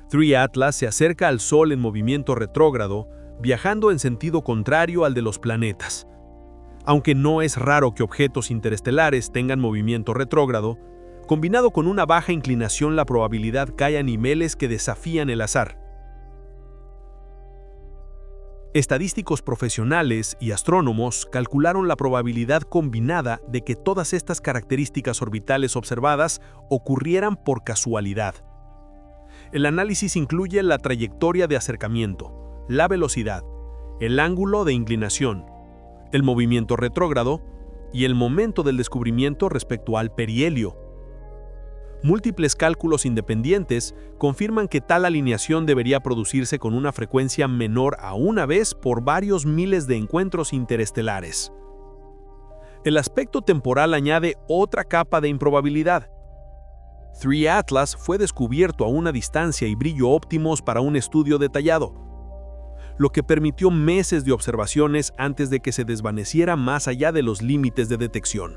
3 Atlas se acerca al Sol en movimiento retrógrado, viajando en sentido contrario al de los planetas. Aunque no es raro que objetos interestelares tengan movimiento retrógrado, combinado con una baja inclinación la probabilidad cae a niveles que desafían el azar. Estadísticos profesionales y astrónomos calcularon la probabilidad combinada de que todas estas características orbitales observadas ocurrieran por casualidad. El análisis incluye la trayectoria de acercamiento, la velocidad, el ángulo de inclinación, el movimiento retrógrado y el momento del descubrimiento respecto al perihelio. Múltiples cálculos independientes confirman que tal alineación debería producirse con una frecuencia menor a una vez por varios miles de encuentros interestelares. El aspecto temporal añade otra capa de improbabilidad. 3 Atlas fue descubierto a una distancia y brillo óptimos para un estudio detallado, lo que permitió meses de observaciones antes de que se desvaneciera más allá de los límites de detección.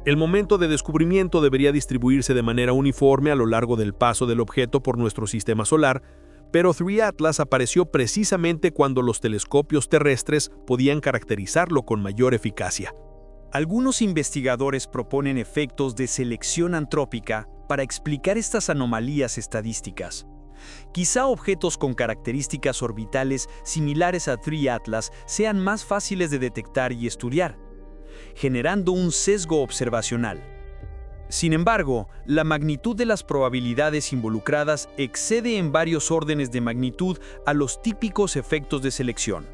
El momento de descubrimiento debería distribuirse de manera uniforme a lo largo del paso del objeto por nuestro sistema solar, pero 3 Atlas apareció precisamente cuando los telescopios terrestres podían caracterizarlo con mayor eficacia. Algunos investigadores proponen efectos de selección antrópica para explicar estas anomalías estadísticas. Quizá objetos con características orbitales similares a 3 Atlas sean más fáciles de detectar y estudiar, generando un sesgo observacional. Sin embargo, la magnitud de las probabilidades involucradas excede en varios órdenes de magnitud a los típicos efectos de selección.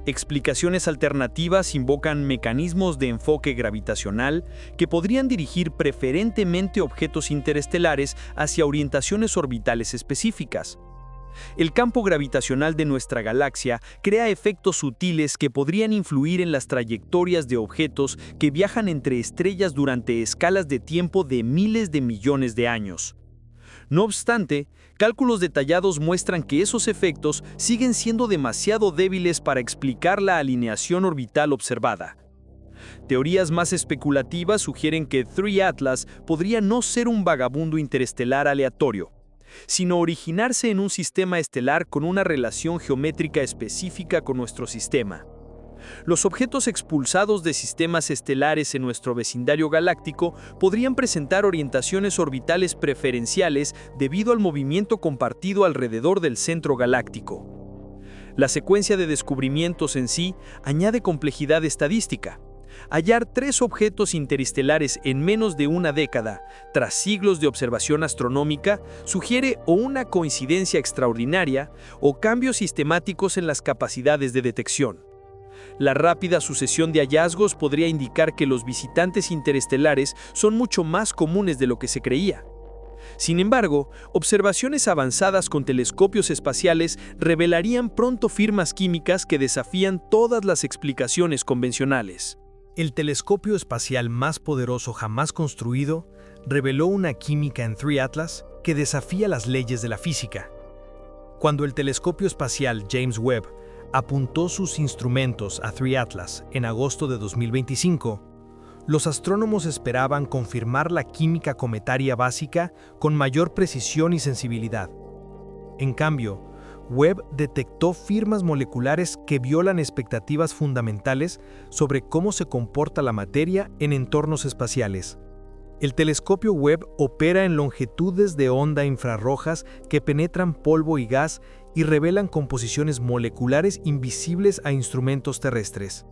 Explicaciones alternativas invocan mecanismos de enfoque gravitacional que podrían dirigir preferentemente objetos interestelares hacia orientaciones orbitales específicas. El campo gravitacional de nuestra galaxia crea efectos sutiles que podrían influir en las trayectorias de objetos que viajan entre estrellas durante escalas de tiempo de miles de millones de años. No obstante, cálculos detallados muestran que esos efectos siguen siendo demasiado débiles para explicar la alineación orbital observada. Teorías más especulativas sugieren que 3 Atlas podría no ser un vagabundo interestelar aleatorio, sino originarse en un sistema estelar con una relación geométrica específica con nuestro sistema. Los objetos expulsados de sistemas estelares en nuestro vecindario galáctico podrían presentar orientaciones orbitales preferenciales debido al movimiento compartido alrededor del centro galáctico. La secuencia de descubrimientos en sí añade complejidad estadística. Hallar 3 objetos interestelares en menos de una década, tras siglos de observación astronómica, sugiere o una coincidencia extraordinaria o cambios sistemáticos en las capacidades de detección. La rápida sucesión de hallazgos podría indicar que los visitantes interestelares son mucho más comunes de lo que se creía. Sin embargo, observaciones avanzadas con telescopios espaciales revelarían pronto firmas químicas que desafían todas las explicaciones convencionales. El telescopio espacial más poderoso jamás construido reveló una química en 3 Atlas que desafía las leyes de la física. Cuando el telescopio espacial James Webb apuntó sus instrumentos a 3 Atlas en agosto de 2025, los astrónomos esperaban confirmar la química cometaria básica con mayor precisión y sensibilidad. En cambio, Webb detectó firmas moleculares que violan expectativas fundamentales sobre cómo se comporta la materia en entornos espaciales. El telescopio Webb opera en longitudes de onda infrarrojas que penetran polvo y gas y revelan composiciones moleculares invisibles a instrumentos terrestres.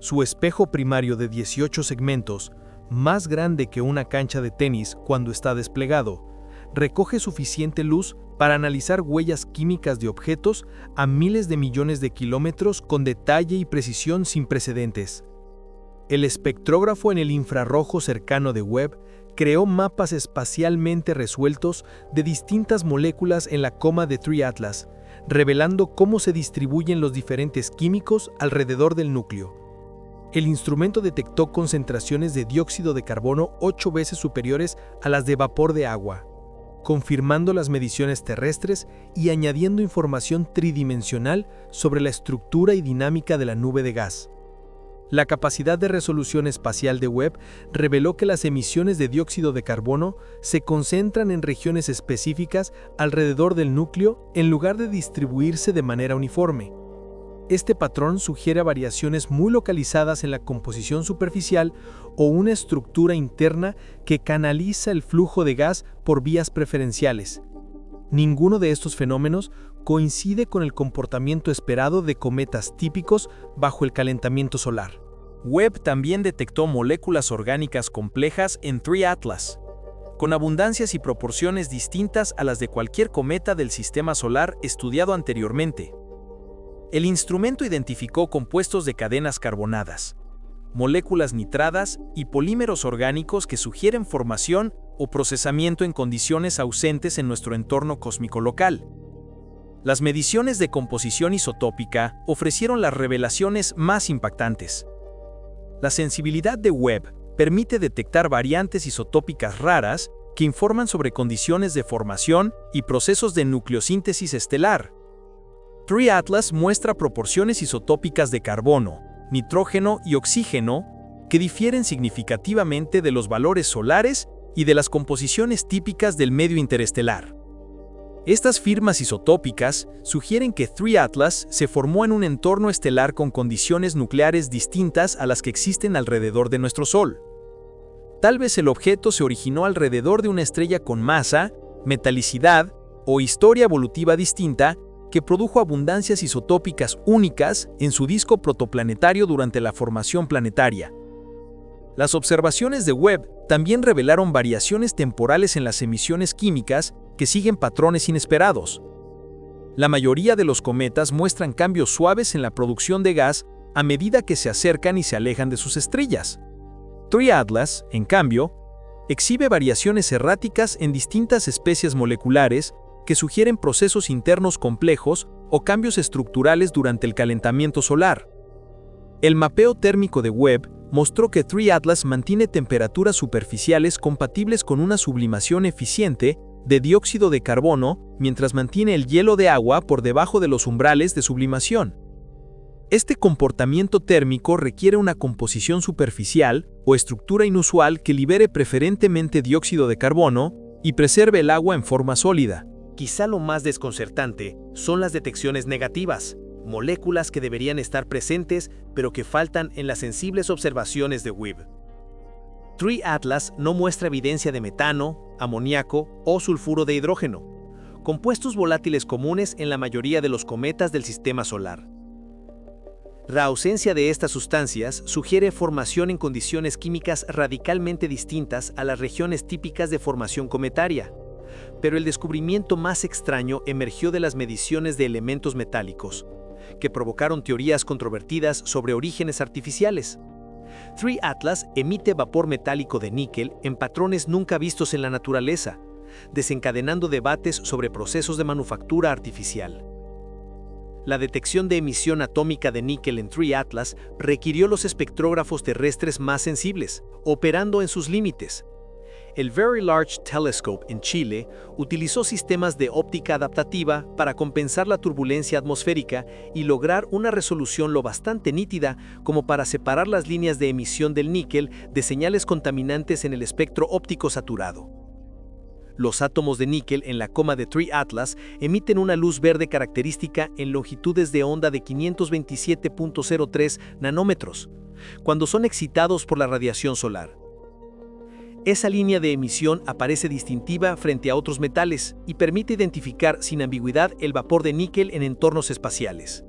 Su espejo primario de 18 segmentos, más grande que una cancha de tenis cuando está desplegado, recoge suficiente luz para analizar huellas químicas de objetos a miles de millones de kilómetros con detalle y precisión sin precedentes. El espectrógrafo en el infrarrojo cercano de Webb creó mapas espacialmente resueltos de distintas moléculas en la coma de 3 Atlas, revelando cómo se distribuyen los diferentes químicos alrededor del núcleo. El instrumento detectó concentraciones de dióxido de carbono 8 veces superiores a las de vapor de agua, confirmando las mediciones terrestres y añadiendo información tridimensional sobre la estructura y dinámica de la nube de gas. La capacidad de resolución espacial de Webb reveló que las emisiones de dióxido de carbono se concentran en regiones específicas alrededor del núcleo en lugar de distribuirse de manera uniforme. Este patrón sugiere variaciones muy localizadas en la composición superficial o una estructura interna que canaliza el flujo de gas por vías preferenciales. Ninguno de estos fenómenos coincide con el comportamiento esperado de cometas típicos bajo el calentamiento solar. Webb también detectó moléculas orgánicas complejas en 3 Atlas, con abundancias y proporciones distintas a las de cualquier cometa del sistema solar estudiado anteriormente. El instrumento identificó compuestos de cadenas carbonadas, moléculas nitradas y polímeros orgánicos que sugieren formación o procesamiento en condiciones ausentes en nuestro entorno cósmico local. Las mediciones de composición isotópica ofrecieron las revelaciones más impactantes. La sensibilidad de Webb permite detectar variantes isotópicas raras que informan sobre condiciones de formación y procesos de nucleosíntesis estelar. 3 Atlas muestra proporciones isotópicas de carbono, nitrógeno y oxígeno que difieren significativamente de los valores solares y de las composiciones típicas del medio interestelar. Estas firmas isotópicas sugieren que 3 Atlas se formó en un entorno estelar con condiciones nucleares distintas a las que existen alrededor de nuestro Sol. Tal vez el objeto se originó alrededor de una estrella con masa, metalicidad o historia evolutiva distinta que produjo abundancias isotópicas únicas en su disco protoplanetario durante la formación planetaria. Las observaciones de Webb también revelaron variaciones temporales en las emisiones químicas que siguen patrones inesperados. La mayoría de los cometas muestran cambios suaves en la producción de gas a medida que se acercan y se alejan de sus estrellas. 3 Atlas, en cambio, exhibe variaciones erráticas en distintas especies moleculares que sugieren procesos internos complejos o cambios estructurales durante el calentamiento solar. El mapeo térmico de Webb mostró que 3 Atlas mantiene temperaturas superficiales compatibles con una sublimación eficiente de dióxido de carbono mientras mantiene el hielo de agua por debajo de los umbrales de sublimación. Este comportamiento térmico requiere una composición superficial o estructura inusual que libere preferentemente dióxido de carbono y preserve el agua en forma sólida. Quizá lo más desconcertante son las detecciones negativas, moléculas que deberían estar presentes pero que faltan en las sensibles observaciones de Webb. 3 Atlas no muestra evidencia de metano, amoníaco o sulfuro de hidrógeno, compuestos volátiles comunes en la mayoría de los cometas del sistema solar. La ausencia de estas sustancias sugiere formación en condiciones químicas radicalmente distintas a las regiones típicas de formación cometaria. Pero el descubrimiento más extraño emergió de las mediciones de elementos metálicos, que provocaron teorías controvertidas sobre orígenes artificiales. 3 Atlas emite vapor metálico de níquel en patrones nunca vistos en la naturaleza, desencadenando debates sobre procesos de manufactura artificial. La detección de emisión atómica de níquel en 3 Atlas requirió los espectrógrafos terrestres más sensibles, operando en sus límites. El Very Large Telescope en Chile utilizó sistemas de óptica adaptativa para compensar la turbulencia atmosférica y lograr una resolución lo bastante nítida como para separar las líneas de emisión del níquel de señales contaminantes en el espectro óptico saturado. Los átomos de níquel en la coma de 3 Atlas emiten una luz verde característica en longitudes de onda de 527.03 nanómetros, cuando son excitados por la radiación solar. Esa línea de emisión aparece distintiva frente a otros metales y permite identificar sin ambigüedad el vapor de níquel en entornos espaciales.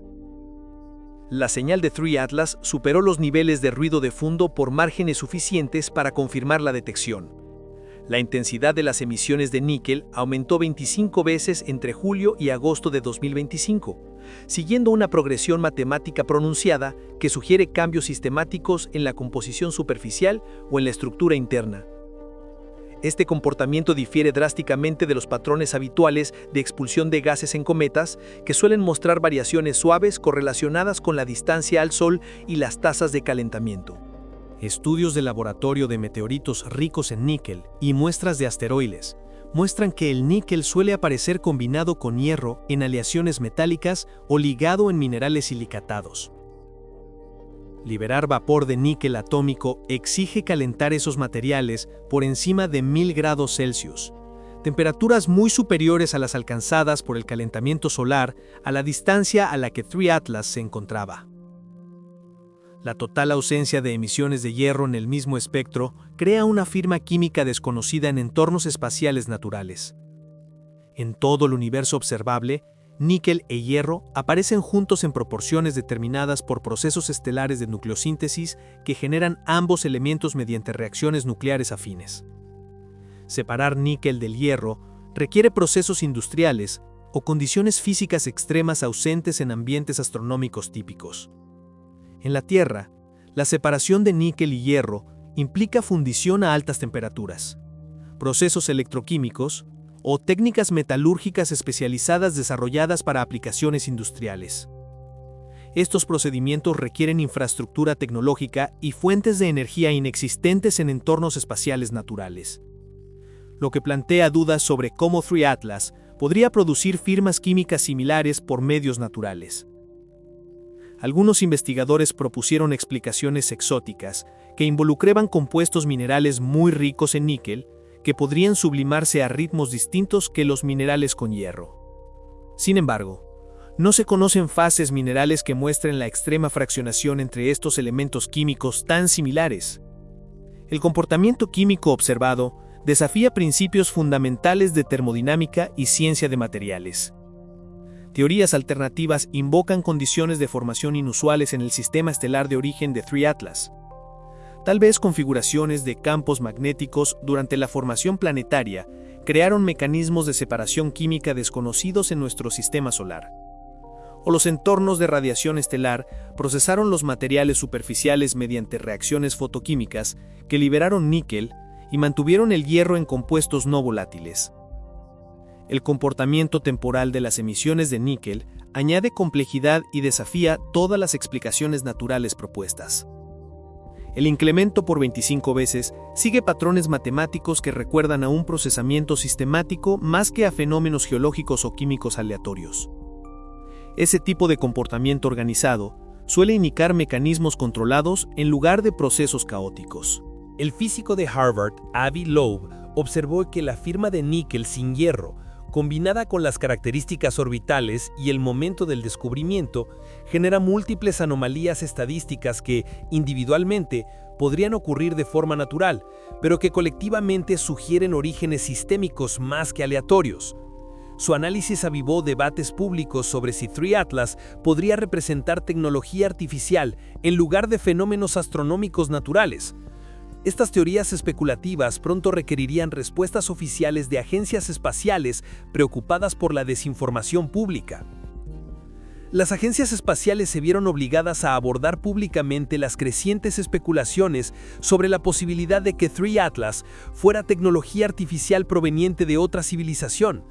La señal de 3 Atlas superó los niveles de ruido de fondo por márgenes suficientes para confirmar la detección. La intensidad de las emisiones de níquel aumentó 25 veces entre julio y agosto de 2025, siguiendo una progresión matemática pronunciada que sugiere cambios sistemáticos en la composición superficial o en la estructura interna. Este comportamiento difiere drásticamente de los patrones habituales de expulsión de gases en cometas, que suelen mostrar variaciones suaves correlacionadas con la distancia al Sol y las tasas de calentamiento. Estudios de laboratorio de meteoritos ricos en níquel y muestras de asteroides muestran que el níquel suele aparecer combinado con hierro en aleaciones metálicas o ligado en minerales silicatados. Liberar vapor de níquel atómico exige calentar esos materiales por encima de 1000 grados Celsius, temperaturas muy superiores a las alcanzadas por el calentamiento solar a la distancia a la que 3 Atlas se encontraba. La total ausencia de emisiones de hierro en el mismo espectro crea una firma química desconocida en entornos espaciales naturales. En todo el universo observable, níquel e hierro aparecen juntos en proporciones determinadas por procesos estelares de nucleosíntesis que generan ambos elementos mediante reacciones nucleares afines. Separar níquel del hierro requiere procesos industriales o condiciones físicas extremas ausentes en ambientes astronómicos típicos. En la Tierra, la separación de níquel y hierro implica fundición a altas temperaturas, procesos electroquímicos o técnicas metalúrgicas especializadas desarrolladas para aplicaciones industriales. Estos procedimientos requieren infraestructura tecnológica y fuentes de energía inexistentes en entornos espaciales naturales, lo que plantea dudas sobre cómo 3 Atlas podría producir firmas químicas similares por medios naturales. Algunos investigadores propusieron explicaciones exóticas que involucraban compuestos minerales muy ricos en níquel que podrían sublimarse a ritmos distintos que los minerales con hierro. Sin embargo, no se conocen fases minerales que muestren la extrema fraccionación entre estos elementos químicos tan similares. El comportamiento químico observado desafía principios fundamentales de termodinámica y ciencia de materiales. Teorías alternativas invocan condiciones de formación inusuales en el sistema estelar de origen de 3 Atlas. Tal vez configuraciones de campos magnéticos durante la formación planetaria crearon mecanismos de separación química desconocidos en nuestro sistema solar. O los entornos de radiación estelar procesaron los materiales superficiales mediante reacciones fotoquímicas que liberaron níquel y mantuvieron el hierro en compuestos no volátiles. El comportamiento temporal de las emisiones de níquel añade complejidad y desafía todas las explicaciones naturales propuestas. El incremento por 25 veces sigue patrones matemáticos que recuerdan a un procesamiento sistemático más que a fenómenos geológicos o químicos aleatorios. Ese tipo de comportamiento organizado suele indicar mecanismos controlados en lugar de procesos caóticos. El físico de Harvard, Avi Loeb, observó que la firma de níquel sin hierro, combinada con las características orbitales y el momento del descubrimiento, genera múltiples anomalías estadísticas que, individualmente, podrían ocurrir de forma natural, pero que colectivamente sugieren orígenes sistémicos más que aleatorios. Su análisis avivó debates públicos sobre si 3 Atlas podría representar tecnología artificial en lugar de fenómenos astronómicos naturales. Estas teorías especulativas pronto requerirían respuestas oficiales de agencias espaciales preocupadas por la desinformación pública. Las agencias espaciales se vieron obligadas a abordar públicamente las crecientes especulaciones sobre la posibilidad de que 3 Atlas fuera tecnología artificial proveniente de otra civilización.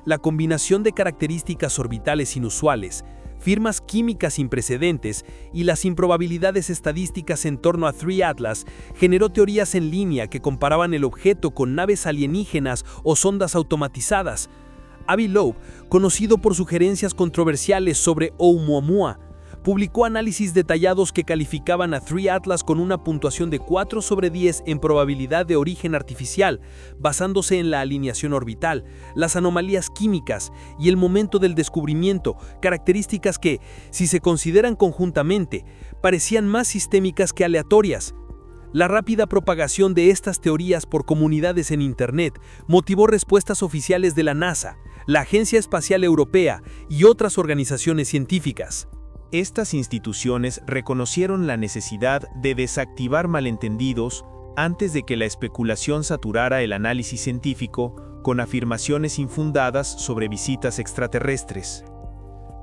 La combinación de características orbitales inusuales, firmas químicas sin precedentes y las improbabilidades estadísticas en torno a 3 Atlas generó teorías en línea que comparaban el objeto con naves alienígenas o sondas automatizadas. Avi Loeb, conocido por sugerencias controversiales sobre Oumuamua, publicó análisis detallados que calificaban a 3 Atlas con una puntuación de 4 sobre 10 en probabilidad de origen artificial, basándose en la alineación orbital, las anomalías químicas y el momento del descubrimiento, características que, si se consideran conjuntamente, parecían más sistémicas que aleatorias. La rápida propagación de estas teorías por comunidades en Internet motivó respuestas oficiales de la NASA, la Agencia Espacial Europea y otras organizaciones científicas. Estas instituciones reconocieron la necesidad de desactivar malentendidos antes de que la especulación saturara el análisis científico con afirmaciones infundadas sobre visitas extraterrestres.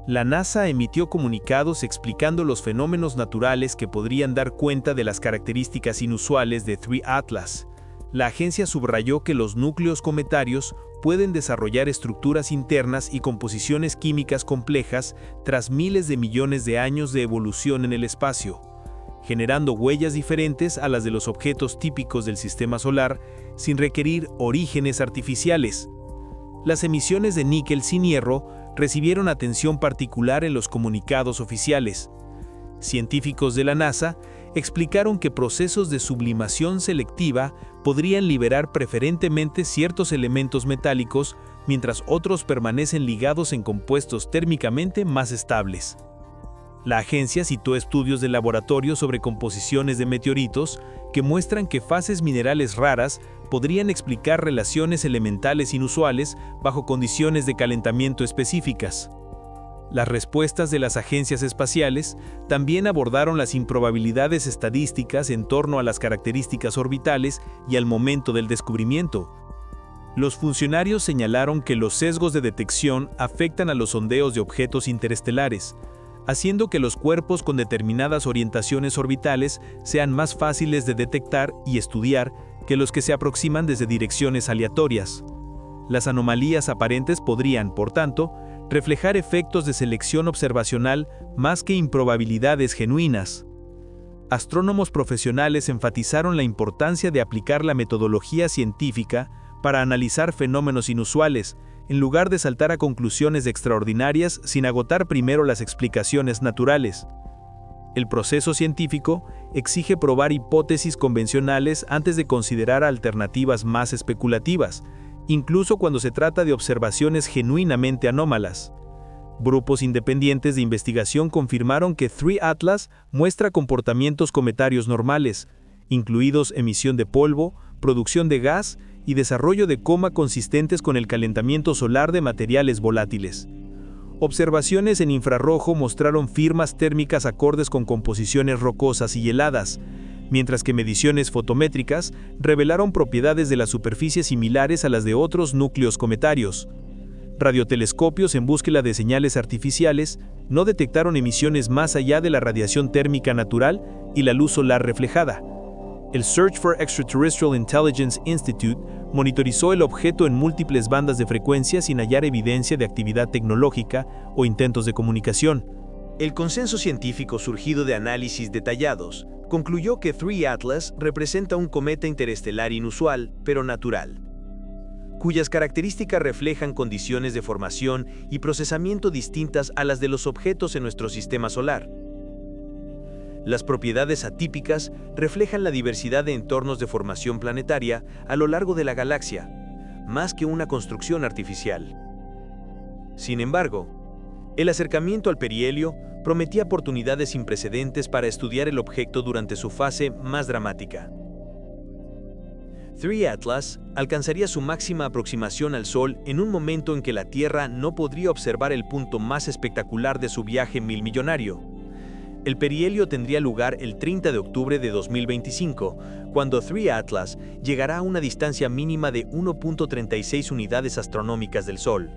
La NASA emitió comunicados explicando los fenómenos naturales que podrían dar cuenta de las características inusuales de 3 Atlas. La agencia subrayó que los núcleos cometarios pueden desarrollar estructuras internas y composiciones químicas complejas tras miles de millones de años de evolución en el espacio, generando huellas diferentes a las de los objetos típicos del sistema solar sin requerir orígenes artificiales. Las emisiones de níquel sin hierro recibieron atención particular en los comunicados oficiales. Científicos de la NASA explicaron que procesos de sublimación selectiva podrían liberar preferentemente ciertos elementos metálicos, mientras otros permanecen ligados en compuestos térmicamente más estables. La agencia citó estudios de laboratorio sobre composiciones de meteoritos que muestran que fases minerales raras podrían explicar relaciones elementales inusuales bajo condiciones de calentamiento específicas. Las respuestas de las agencias espaciales también abordaron las improbabilidades estadísticas en torno a las características orbitales y al momento del descubrimiento. Los funcionarios señalaron que los sesgos de detección afectan a los sondeos de objetos interestelares, haciendo que los cuerpos con determinadas orientaciones orbitales sean más fáciles de detectar y estudiar que los que se aproximan desde direcciones aleatorias. Las anomalías aparentes podrían, por tanto, reflejar efectos de selección observacional más que improbabilidades genuinas. Astrónomos profesionales enfatizaron la importancia de aplicar la metodología científica para analizar fenómenos inusuales, en lugar de saltar a conclusiones extraordinarias sin agotar primero las explicaciones naturales. El proceso científico exige probar hipótesis convencionales antes de considerar alternativas más especulativas, incluso cuando se trata de observaciones genuinamente anómalas. Grupos independientes de investigación confirmaron que 3 Atlas muestra comportamientos cometarios normales, incluidos emisión de polvo, producción de gas y desarrollo de coma consistentes con el calentamiento solar de materiales volátiles. Observaciones en infrarrojo mostraron firmas térmicas acordes con composiciones rocosas y heladas, mientras que mediciones fotométricas revelaron propiedades de la superficie similares a las de otros núcleos cometarios. Radiotelescopios en búsqueda de señales artificiales no detectaron emisiones más allá de la radiación térmica natural y la luz solar reflejada. El Search for Extraterrestrial Intelligence Institute monitorizó el objeto en múltiples bandas de frecuencia sin hallar evidencia de actividad tecnológica o intentos de comunicación. El consenso científico surgido de análisis detallados concluyó que 3 Atlas representa un cometa interestelar inusual, pero natural, cuyas características reflejan condiciones de formación y procesamiento distintas a las de los objetos en nuestro sistema solar. Las propiedades atípicas reflejan la diversidad de entornos de formación planetaria a lo largo de la galaxia, más que una construcción artificial. Sin embargo, el acercamiento al perihelio prometía oportunidades sin precedentes para estudiar el objeto durante su fase más dramática. 3 Atlas alcanzaría su máxima aproximación al Sol en un momento en que la Tierra no podría observar el punto más espectacular de su viaje milmillonario. El perihelio tendría lugar el 30 de octubre de 2025, cuando 3 Atlas llegará a una distancia mínima de 1.36 unidades astronómicas del Sol.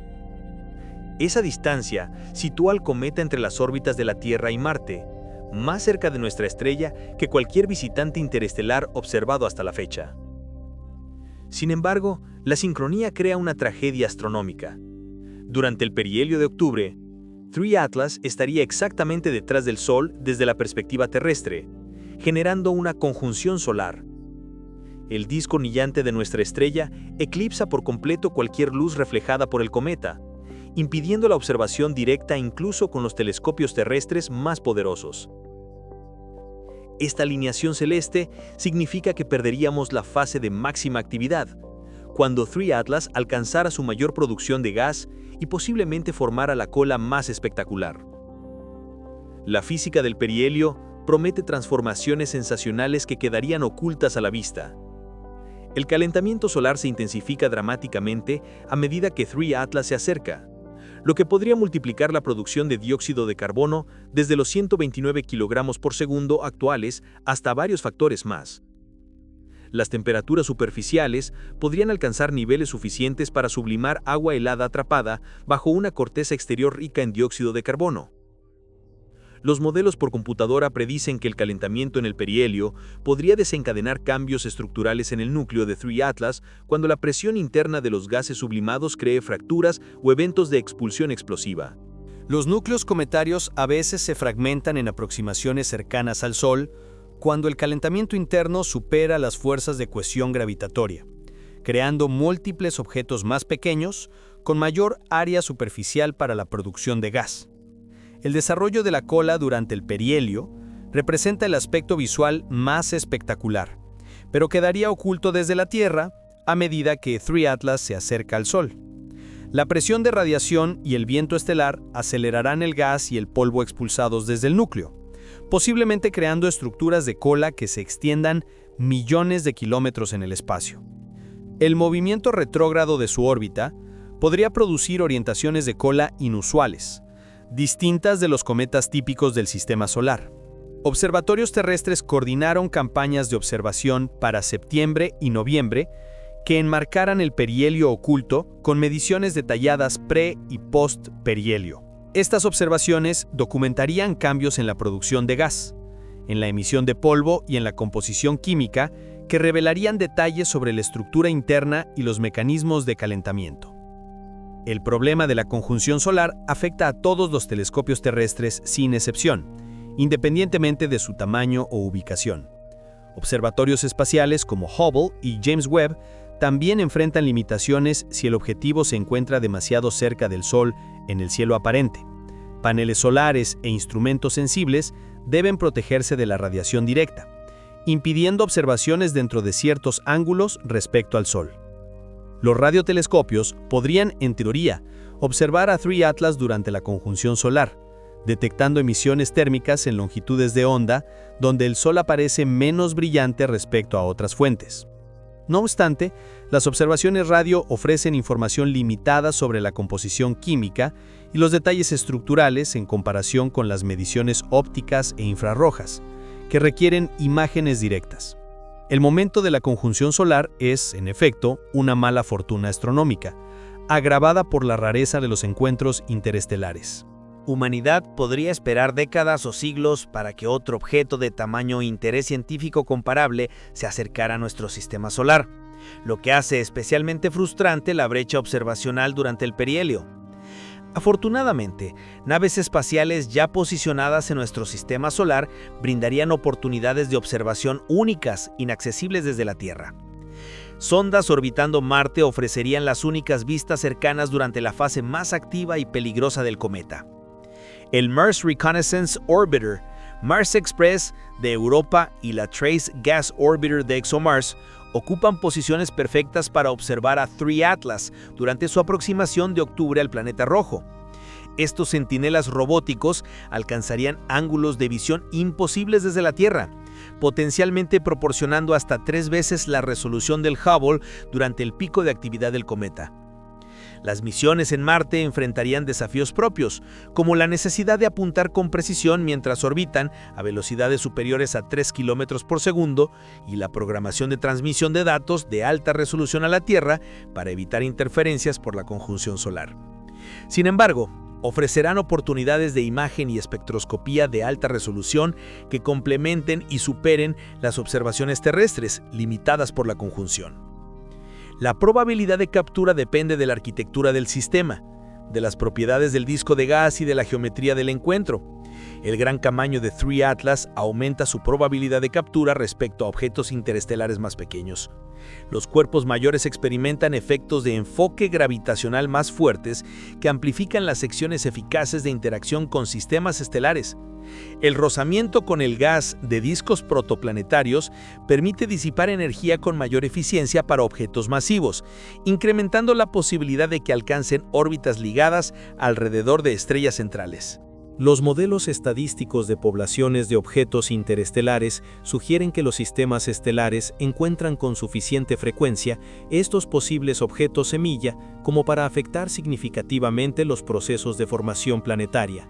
Esa distancia sitúa al cometa entre las órbitas de la Tierra y Marte, más cerca de nuestra estrella que cualquier visitante interestelar observado hasta la fecha. Sin embargo, la sincronía crea una tragedia astronómica. Durante el perihelio de octubre, 3 Atlas estaría exactamente detrás del Sol desde la perspectiva terrestre, generando una conjunción solar. El disco brillante de nuestra estrella eclipsa por completo cualquier luz reflejada por el cometa, impidiendo la observación directa incluso con los telescopios terrestres más poderosos. Esta alineación celeste significa que perderíamos la fase de máxima actividad, cuando 3 Atlas alcanzara su mayor producción de gas y posiblemente formara la cola más espectacular. La física del perihelio promete transformaciones sensacionales que quedarían ocultas a la vista. El calentamiento solar se intensifica dramáticamente a medida que 3 Atlas se acerca, lo que podría multiplicar la producción de dióxido de carbono desde los 129 kilogramos por segundo actuales hasta varios factores más. Las temperaturas superficiales podrían alcanzar niveles suficientes para sublimar agua helada atrapada bajo una corteza exterior rica en dióxido de carbono. Los modelos por computadora predicen que el calentamiento en el perihelio podría desencadenar cambios estructurales en el núcleo de 3 Atlas cuando la presión interna de los gases sublimados cree fracturas o eventos de expulsión explosiva. Los núcleos cometarios a veces se fragmentan en aproximaciones cercanas al Sol cuando el calentamiento interno supera las fuerzas de cohesión gravitatoria, creando múltiples objetos más pequeños con mayor área superficial para la producción de gas. El desarrollo de la cola durante el perihelio representa el aspecto visual más espectacular, pero quedaría oculto desde la Tierra a medida que 3 Atlas se acerca al Sol. La presión de radiación y el viento estelar acelerarán el gas y el polvo expulsados desde el núcleo, posiblemente creando estructuras de cola que se extiendan millones de kilómetros en el espacio. El movimiento retrógrado de su órbita podría producir orientaciones de cola inusuales, distintas de los cometas típicos del sistema solar. Observatorios terrestres coordinaron campañas de observación para septiembre y noviembre que enmarcaran el perihelio oculto con mediciones detalladas pre- y post-perihelio. Estas observaciones documentarían cambios en la producción de gas, en la emisión de polvo y en la composición química que revelarían detalles sobre la estructura interna y los mecanismos de calentamiento. El problema de la conjunción solar afecta a todos los telescopios terrestres sin excepción, independientemente de su tamaño o ubicación. Observatorios espaciales como Hubble y James Webb también enfrentan limitaciones si el objetivo se encuentra demasiado cerca del Sol en el cielo aparente. Paneles solares e instrumentos sensibles deben protegerse de la radiación directa, impidiendo observaciones dentro de ciertos ángulos respecto al Sol. Los radiotelescopios podrían, en teoría, observar a 3 Atlas durante la conjunción solar, detectando emisiones térmicas en longitudes de onda donde el Sol aparece menos brillante respecto a otras fuentes. No obstante, las observaciones radio ofrecen información limitada sobre la composición química y los detalles estructurales en comparación con las mediciones ópticas e infrarrojas, que requieren imágenes directas. El momento de la conjunción solar es, en efecto, una mala fortuna astronómica, agravada por la rareza de los encuentros interestelares. Humanidad podría esperar décadas o siglos para que otro objeto de tamaño e interés científico comparable se acercara a nuestro sistema solar, lo que hace especialmente frustrante la brecha observacional durante el perihelio. Afortunadamente, naves espaciales ya posicionadas en nuestro sistema solar brindarían oportunidades de observación únicas, inaccesibles desde la Tierra. Sondas orbitando Marte ofrecerían las únicas vistas cercanas durante la fase más activa y peligrosa del cometa. El Mars Reconnaissance Orbiter, Mars Express de Europa y la Trace Gas Orbiter de ExoMars ocupan posiciones perfectas para observar a 3 Atlas durante su aproximación de octubre al planeta rojo. Estos centinelas robóticos alcanzarían ángulos de visión imposibles desde la Tierra, potencialmente proporcionando hasta 3 veces la resolución del Hubble durante el pico de actividad del cometa. Las misiones en Marte enfrentarían desafíos propios, como la necesidad de apuntar con precisión mientras orbitan a velocidades superiores a 3 km por segundo y la programación de transmisión de datos de alta resolución a la Tierra para evitar interferencias por la conjunción solar. Sin embargo, ofrecerán oportunidades de imagen y espectroscopía de alta resolución que complementen y superen las observaciones terrestres, limitadas por la conjunción. La probabilidad de captura depende de la arquitectura del sistema, de las propiedades del disco de gas y de la geometría del encuentro. El gran tamaño de 3 Atlas aumenta su probabilidad de captura respecto a objetos interestelares más pequeños. Los cuerpos mayores experimentan efectos de enfoque gravitacional más fuertes que amplifican las secciones eficaces de interacción con sistemas estelares. El rozamiento con el gas de discos protoplanetarios permite disipar energía con mayor eficiencia para objetos masivos, incrementando la posibilidad de que alcancen órbitas ligadas alrededor de estrellas centrales. Los modelos estadísticos de poblaciones de objetos interestelares sugieren que los sistemas estelares encuentran con suficiente frecuencia estos posibles objetos semilla como para afectar significativamente los procesos de formación planetaria.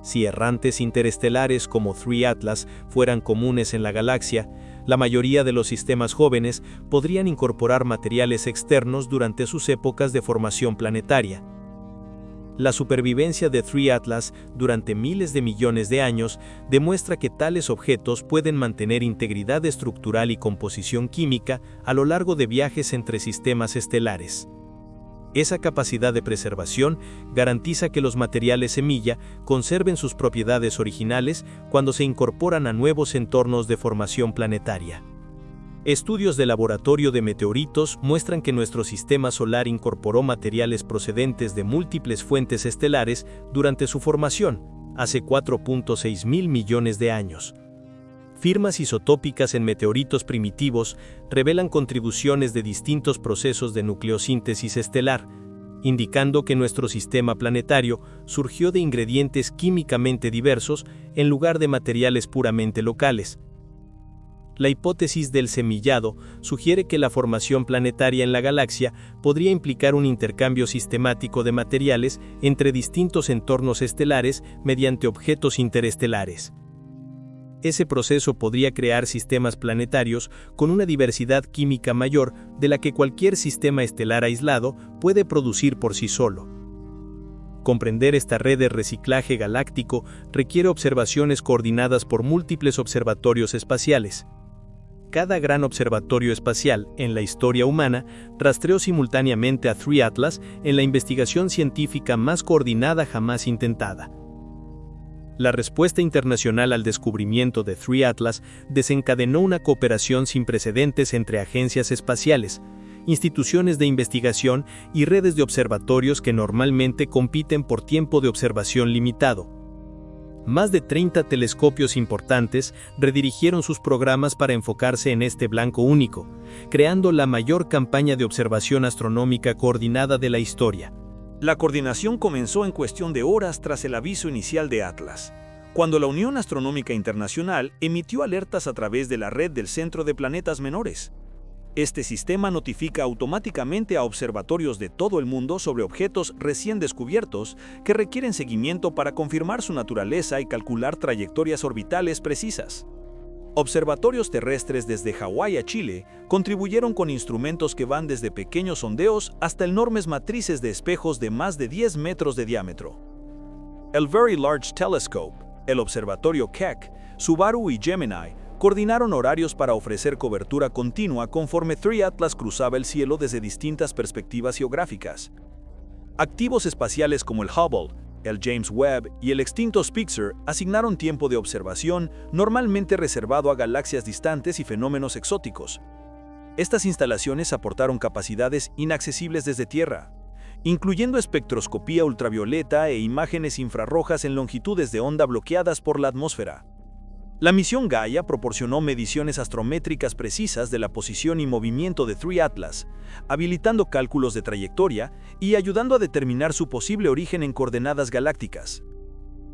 Si errantes interestelares como 3 Atlas fueran comunes en la galaxia, la mayoría de los sistemas jóvenes podrían incorporar materiales externos durante sus épocas de formación planetaria. La supervivencia de 3 Atlas durante miles de millones de años demuestra que tales objetos pueden mantener integridad estructural y composición química a lo largo de viajes entre sistemas estelares. Esa capacidad de preservación garantiza que los materiales semilla conserven sus propiedades originales cuando se incorporan a nuevos entornos de formación planetaria. Estudios de laboratorio de meteoritos muestran que nuestro sistema solar incorporó materiales procedentes de múltiples fuentes estelares durante su formación, hace 4.6 mil millones de años. Firmas isotópicas en meteoritos primitivos revelan contribuciones de distintos procesos de nucleosíntesis estelar, indicando que nuestro sistema planetario surgió de ingredientes químicamente diversos en lugar de materiales puramente locales. La hipótesis del semillado sugiere que la formación planetaria en la galaxia podría implicar un intercambio sistemático de materiales entre distintos entornos estelares mediante objetos interestelares. Ese proceso podría crear sistemas planetarios con una diversidad química mayor de la que cualquier sistema estelar aislado puede producir por sí solo. Comprender esta red de reciclaje galáctico requiere observaciones coordinadas por múltiples observatorios espaciales. Cada gran observatorio espacial en la historia humana rastreó simultáneamente a 3 Atlas en la investigación científica más coordinada jamás intentada. La respuesta internacional al descubrimiento de 3 Atlas desencadenó una cooperación sin precedentes entre agencias espaciales, instituciones de investigación y redes de observatorios que normalmente compiten por tiempo de observación limitado. Más de 30 telescopios importantes redirigieron sus programas para enfocarse en este blanco único, creando la mayor campaña de observación astronómica coordinada de la historia. La coordinación comenzó en cuestión de horas tras el aviso inicial de Atlas, cuando la Unión Astronómica Internacional emitió alertas a través de la red del Centro de Planetas Menores. Este sistema notifica automáticamente a observatorios de todo el mundo sobre objetos recién descubiertos que requieren seguimiento para confirmar su naturaleza y calcular trayectorias orbitales precisas. Observatorios terrestres desde Hawái a Chile contribuyeron con instrumentos que van desde pequeños sondeos hasta enormes matrices de espejos de más de 10 metros de diámetro. El Very Large Telescope, el observatorio Keck, Subaru y Gemini coordinaron horarios para ofrecer cobertura continua conforme 3 Atlas cruzaba el cielo desde distintas perspectivas geográficas. Activos espaciales como el Hubble, el James Webb y el extinto Spitzer asignaron tiempo de observación normalmente reservado a galaxias distantes y fenómenos exóticos. Estas instalaciones aportaron capacidades inaccesibles desde Tierra, incluyendo espectroscopía ultravioleta e imágenes infrarrojas en longitudes de onda bloqueadas por la atmósfera. La misión Gaia proporcionó mediciones astrométricas precisas de la posición y movimiento de 3 Atlas, habilitando cálculos de trayectoria y ayudando a determinar su posible origen en coordenadas galácticas.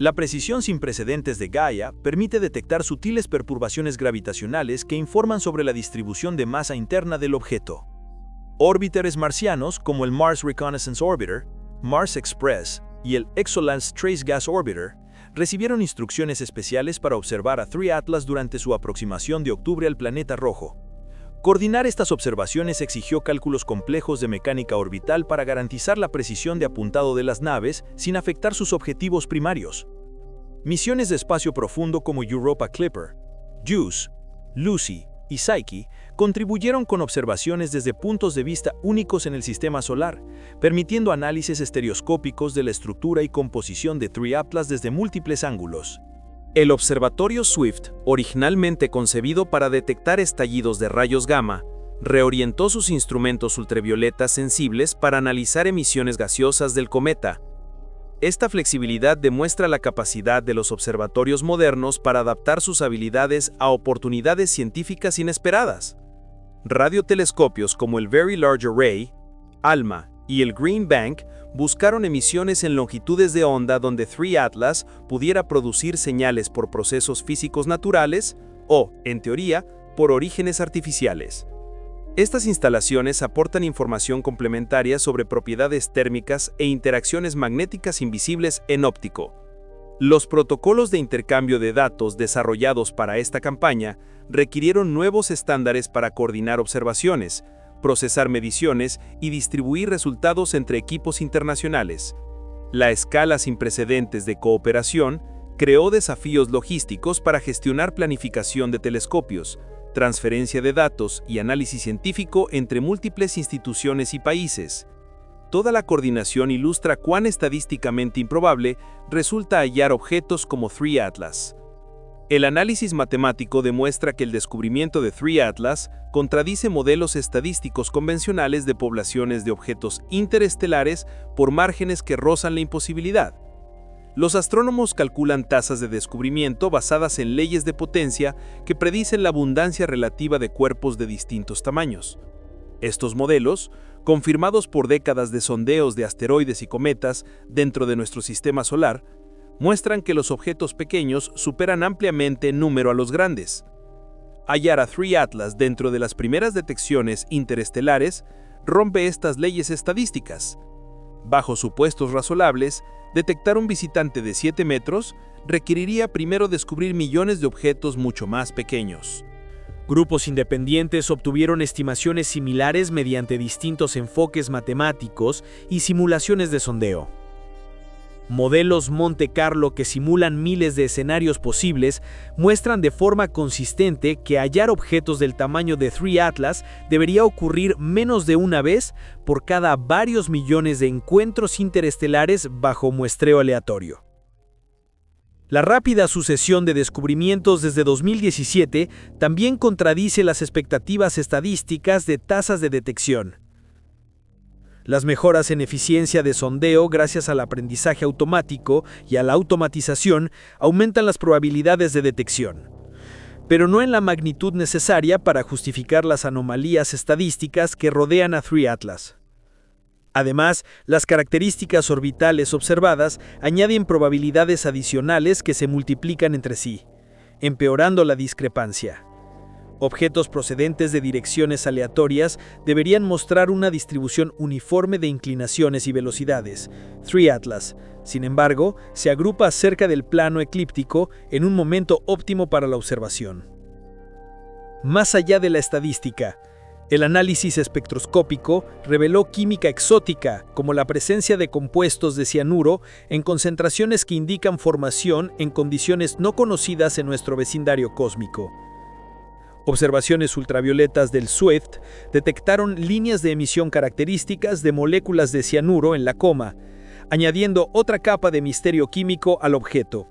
La precisión sin precedentes de Gaia permite detectar sutiles perturbaciones gravitacionales que informan sobre la distribución de masa interna del objeto. Órbiteres marcianos como el Mars Reconnaissance Orbiter, Mars Express y el Exolance Trace Gas Orbiter recibieron instrucciones especiales para observar a 3 Atlas durante su aproximación de octubre al planeta rojo. Coordinar estas observaciones exigió cálculos complejos de mecánica orbital para garantizar la precisión de apuntado de las naves sin afectar sus objetivos primarios. Misiones de espacio profundo como Europa Clipper, JUICE, Lucy y Psyche contribuyeron con observaciones desde puntos de vista únicos en el sistema solar, permitiendo análisis estereoscópicos de la estructura y composición de 3 Atlas desde múltiples ángulos. El observatorio Swift, originalmente concebido para detectar estallidos de rayos gamma, reorientó sus instrumentos ultravioletas sensibles para analizar emisiones gaseosas del cometa. Esta flexibilidad demuestra la capacidad de los observatorios modernos para adaptar sus habilidades a oportunidades científicas inesperadas. Radiotelescopios como el Very Large Array, ALMA y el Green Bank buscaron emisiones en longitudes de onda donde 3 Atlas pudiera producir señales por procesos físicos naturales o, en teoría, por orígenes artificiales. Estas instalaciones aportan información complementaria sobre propiedades térmicas e interacciones magnéticas invisibles en óptico. Los protocolos de intercambio de datos desarrollados para esta campaña requirieron nuevos estándares para coordinar observaciones, procesar mediciones y distribuir resultados entre equipos internacionales. La escala sin precedentes de cooperación creó desafíos logísticos para gestionar planificación de telescopios, transferencia de datos y análisis científico entre múltiples instituciones y países. Toda la coordinación ilustra cuán estadísticamente improbable resulta hallar objetos como 3 Atlas. El análisis matemático demuestra que el descubrimiento de 3 Atlas contradice modelos estadísticos convencionales de poblaciones de objetos interestelares por márgenes que rozan la imposibilidad. Los astrónomos calculan tasas de descubrimiento basadas en leyes de potencia que predicen la abundancia relativa de cuerpos de distintos tamaños. Estos modelos, confirmados por décadas de sondeos de asteroides y cometas dentro de nuestro sistema solar, muestran que los objetos pequeños superan ampliamente en número a los grandes. Hallar a 3 Atlas dentro de las primeras detecciones interestelares rompe estas leyes estadísticas. Bajo supuestos razonables, detectar un visitante de 7 metros requeriría primero descubrir millones de objetos mucho más pequeños. Grupos independientes obtuvieron estimaciones similares mediante distintos enfoques matemáticos y simulaciones de sondeo. Modelos Monte Carlo que simulan miles de escenarios posibles muestran de forma consistente que hallar objetos del tamaño de 3 Atlas debería ocurrir menos de una vez por cada varios millones de encuentros interestelares bajo muestreo aleatorio. La rápida sucesión de descubrimientos desde 2017 también contradice las expectativas estadísticas de tasas de detección. Las mejoras en eficiencia de sondeo gracias al aprendizaje automático y a la automatización aumentan las probabilidades de detección, pero no en la magnitud necesaria para justificar las anomalías estadísticas que rodean a 3 Atlas. Además, las características orbitales observadas añaden probabilidades adicionales que se multiplican entre sí, empeorando la discrepancia. Objetos procedentes de direcciones aleatorias deberían mostrar una distribución uniforme de inclinaciones y velocidades. 3 Atlas, sin embargo, se agrupa cerca del plano eclíptico en un momento óptimo para la observación. Más allá de la estadística, el análisis espectroscópico reveló química exótica, como la presencia de compuestos de cianuro en concentraciones que indican formación en condiciones no conocidas en nuestro vecindario cósmico. Observaciones ultravioletas del SWIFT detectaron líneas de emisión características de moléculas de cianuro en la coma, añadiendo otra capa de misterio químico al objeto.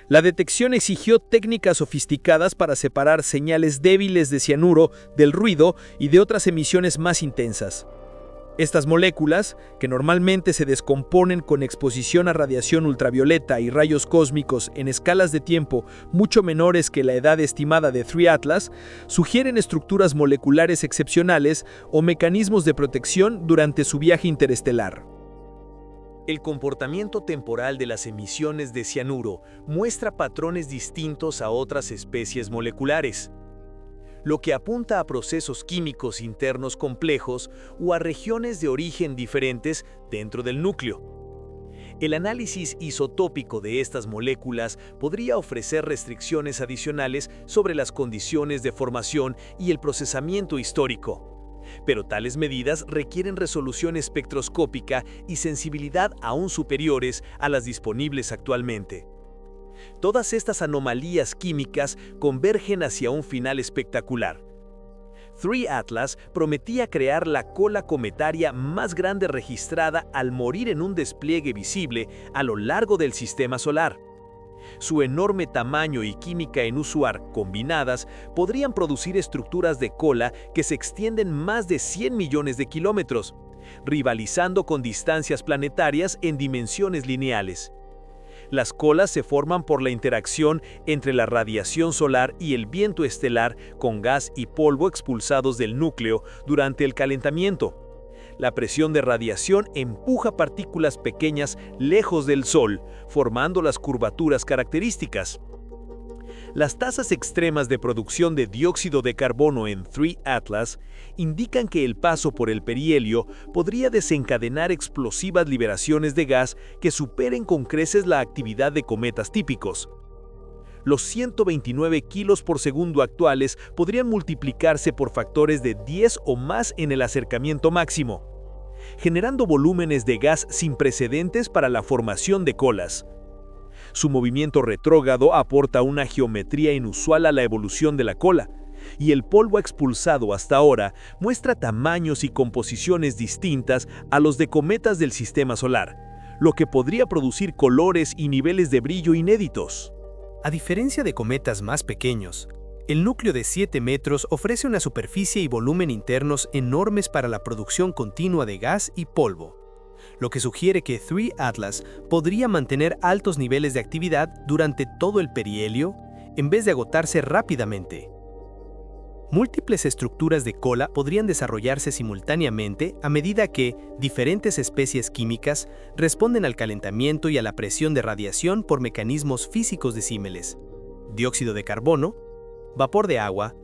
La detección exigió técnicas sofisticadas para separar señales débiles de cianuro del ruido y de otras emisiones más intensas. Estas moléculas, que normalmente se descomponen con exposición a radiación ultravioleta y rayos cósmicos en escalas de tiempo mucho menores que la edad estimada de 3 Atlas, sugieren estructuras moleculares excepcionales o mecanismos de protección durante su viaje interestelar. El comportamiento temporal de las emisiones de cianuro muestra patrones distintos a otras especies moleculares, lo que apunta a procesos químicos internos complejos o a regiones de origen diferentes dentro del núcleo. El análisis isotópico de estas moléculas podría ofrecer restricciones adicionales sobre las condiciones de formación y el procesamiento histórico. Pero tales medidas requieren resolución espectroscópica y sensibilidad aún superiores a las disponibles actualmente. Todas estas anomalías químicas convergen hacia un final espectacular. 3 Atlas prometía crear la cola cometaria más grande registrada al morir en un despliegue visible a lo largo del sistema solar. Su enorme tamaño y química inusual combinadas podrían producir estructuras de cola que se extienden más de 100 millones de kilómetros, rivalizando con distancias planetarias en dimensiones lineales. Las colas se forman por la interacción entre la radiación solar y el viento estelar con gas y polvo expulsados del núcleo durante el calentamiento. La presión de radiación empuja partículas pequeñas lejos del Sol, formando las curvaturas características. Las tasas extremas de producción de dióxido de carbono en 3 Atlas indican que el paso por el perihelio podría desencadenar explosivas liberaciones de gas que superen con creces la actividad de cometas típicos. Los 129 kilos por segundo actuales podrían multiplicarse por factores de 10 o más en el acercamiento máximo, generando volúmenes de gas sin precedentes para la formación de colas. Su movimiento retrógrado aporta una geometría inusual a la evolución de la cola, y el polvo expulsado hasta ahora muestra tamaños y composiciones distintas a los de cometas del sistema solar, lo que podría producir colores y niveles de brillo inéditos. A diferencia de cometas más pequeños, el núcleo de 7 metros ofrece una superficie y volumen internos enormes para la producción continua de gas y polvo, lo que sugiere que 3 Atlas podría mantener altos niveles de actividad durante todo el perihelio en vez de agotarse rápidamente. Múltiples estructuras de cola podrían desarrollarse simultáneamente a medida que diferentes especies químicas responden al calentamiento y a la presión de radiación por mecanismos físicos disímiles: dióxido de carbono, vapor de agua,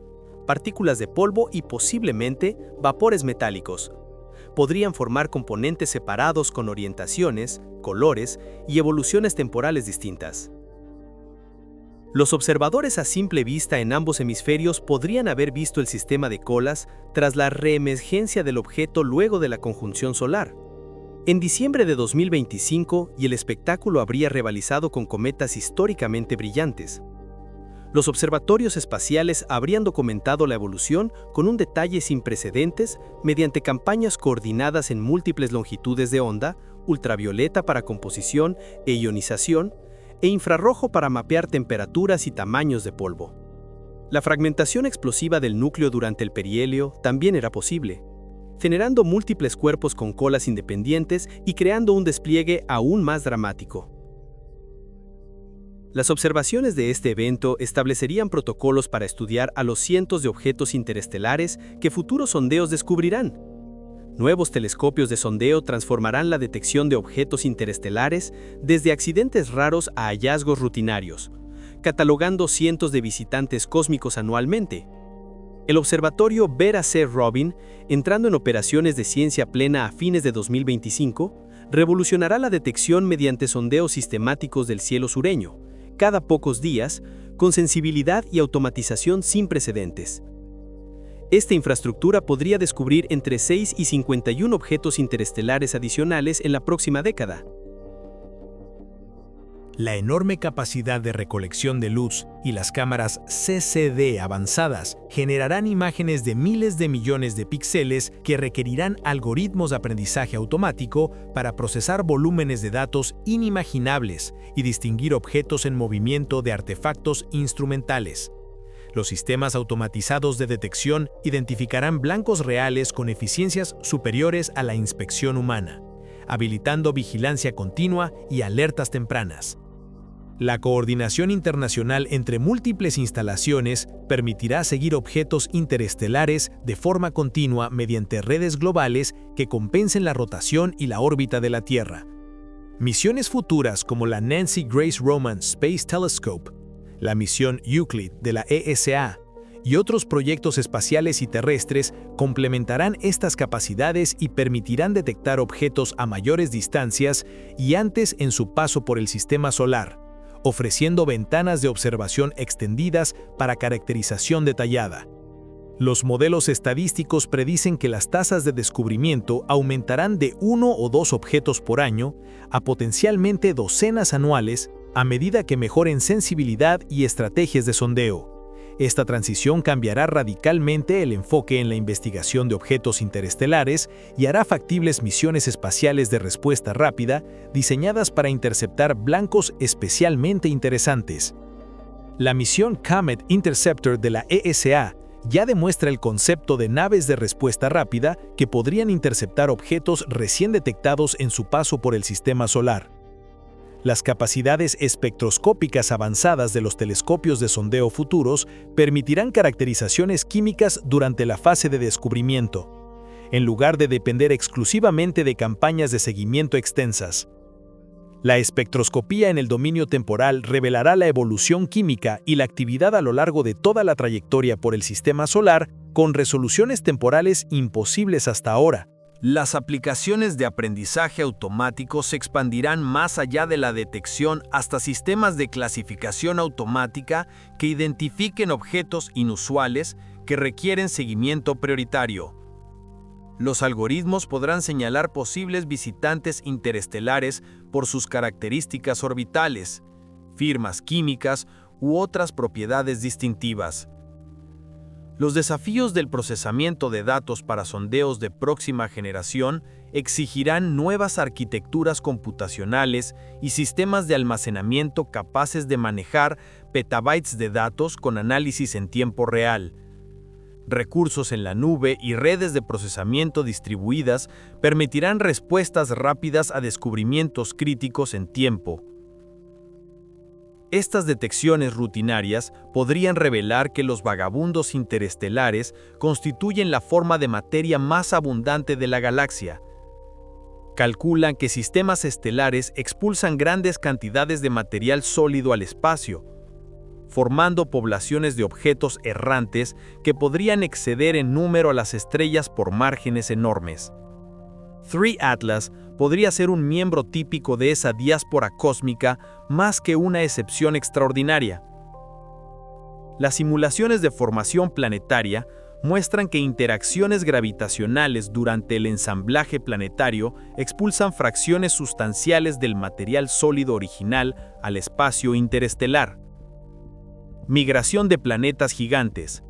partículas de polvo y posiblemente vapores metálicos. Podrían formar componentes separados con orientaciones, colores y evoluciones temporales distintas. Los observadores a simple vista en ambos hemisferios podrían haber visto el sistema de colas tras la reemergencia del objeto luego de la conjunción solar. En diciembre de 2025, y el espectáculo habría rivalizado con cometas históricamente brillantes. Los observatorios espaciales habrían documentado la evolución con un detalle sin precedentes mediante campañas coordinadas en múltiples longitudes de onda, ultravioleta para composición e ionización, e infrarrojo para mapear temperaturas y tamaños de polvo. La fragmentación explosiva del núcleo durante el perihelio también era posible, generando múltiples cuerpos con colas independientes y creando un despliegue aún más dramático. Las observaciones de este evento establecerían protocolos para estudiar a los cientos de objetos interestelares que futuros sondeos descubrirán. Nuevos telescopios de sondeo transformarán la detección de objetos interestelares desde accidentes raros a hallazgos rutinarios, catalogando cientos de visitantes cósmicos anualmente. El observatorio Vera C. Rubin, entrando en operaciones de ciencia plena a fines de 2025, revolucionará la detección mediante sondeos sistemáticos del cielo sureño, cada pocos días, con sensibilidad y automatización sin precedentes. Esta infraestructura podría descubrir entre 6 y 51 objetos interestelares adicionales en la próxima década. La enorme capacidad de recolección de luz y las cámaras CCD avanzadas generarán imágenes de miles de millones de píxeles que requerirán algoritmos de aprendizaje automático para procesar volúmenes de datos inimaginables y distinguir objetos en movimiento de artefactos instrumentales. Los sistemas automatizados de detección identificarán blancos reales con eficiencias superiores a la inspección humana, habilitando vigilancia continua y alertas tempranas. La coordinación internacional entre múltiples instalaciones permitirá seguir objetos interestelares de forma continua mediante redes globales que compensen la rotación y la órbita de la Tierra. Misiones futuras como la Nancy Grace Roman Space Telescope, la misión Euclid de la ESA y otros proyectos espaciales y terrestres complementarán estas capacidades y permitirán detectar objetos a mayores distancias y antes en su paso por el sistema solar, ofreciendo ventanas de observación extendidas para caracterización detallada. Los modelos estadísticos predicen que las tasas de descubrimiento aumentarán de 1 o 2 objetos por año a potencialmente docenas anuales a medida que mejoren sensibilidad y estrategias de sondeo. Esta transición cambiará radicalmente el enfoque en la investigación de objetos interestelares y hará factibles misiones espaciales de respuesta rápida diseñadas para interceptar blancos especialmente interesantes. La misión Comet Interceptor de la ESA ya demuestra el concepto de naves de respuesta rápida que podrían interceptar objetos recién detectados en su paso por el sistema solar. Las capacidades espectroscópicas avanzadas de los telescopios de sondeo futuros permitirán caracterizaciones químicas durante la fase de descubrimiento, en lugar de depender exclusivamente de campañas de seguimiento extensas. La espectroscopía en el dominio temporal revelará la evolución química y la actividad a lo largo de toda la trayectoria por el sistema solar con resoluciones temporales imposibles hasta ahora. Las aplicaciones de aprendizaje automático se expandirán más allá de la detección hasta sistemas de clasificación automática que identifiquen objetos inusuales que requieren seguimiento prioritario. Los algoritmos podrán señalar posibles visitantes interestelares por sus características orbitales, firmas químicas u otras propiedades distintivas. Los desafíos del procesamiento de datos para sondeos de próxima generación exigirán nuevas arquitecturas computacionales y sistemas de almacenamiento capaces de manejar petabytes de datos con análisis en tiempo real. Recursos en la nube y redes de procesamiento distribuidas permitirán respuestas rápidas a descubrimientos críticos en tiempo. Estas detecciones rutinarias podrían revelar que los vagabundos interestelares constituyen la forma de materia más abundante de la galaxia. Calculan que sistemas estelares expulsan grandes cantidades de material sólido al espacio, formando poblaciones de objetos errantes que podrían exceder en número a las estrellas por márgenes enormes. 3 Atlas podría ser un miembro típico de esa diáspora cósmica más que una excepción extraordinaria. Las simulaciones de formación planetaria muestran que interacciones gravitacionales durante el ensamblaje planetario expulsan fracciones sustanciales del material sólido original al espacio interestelar. Migración de planetas gigantes,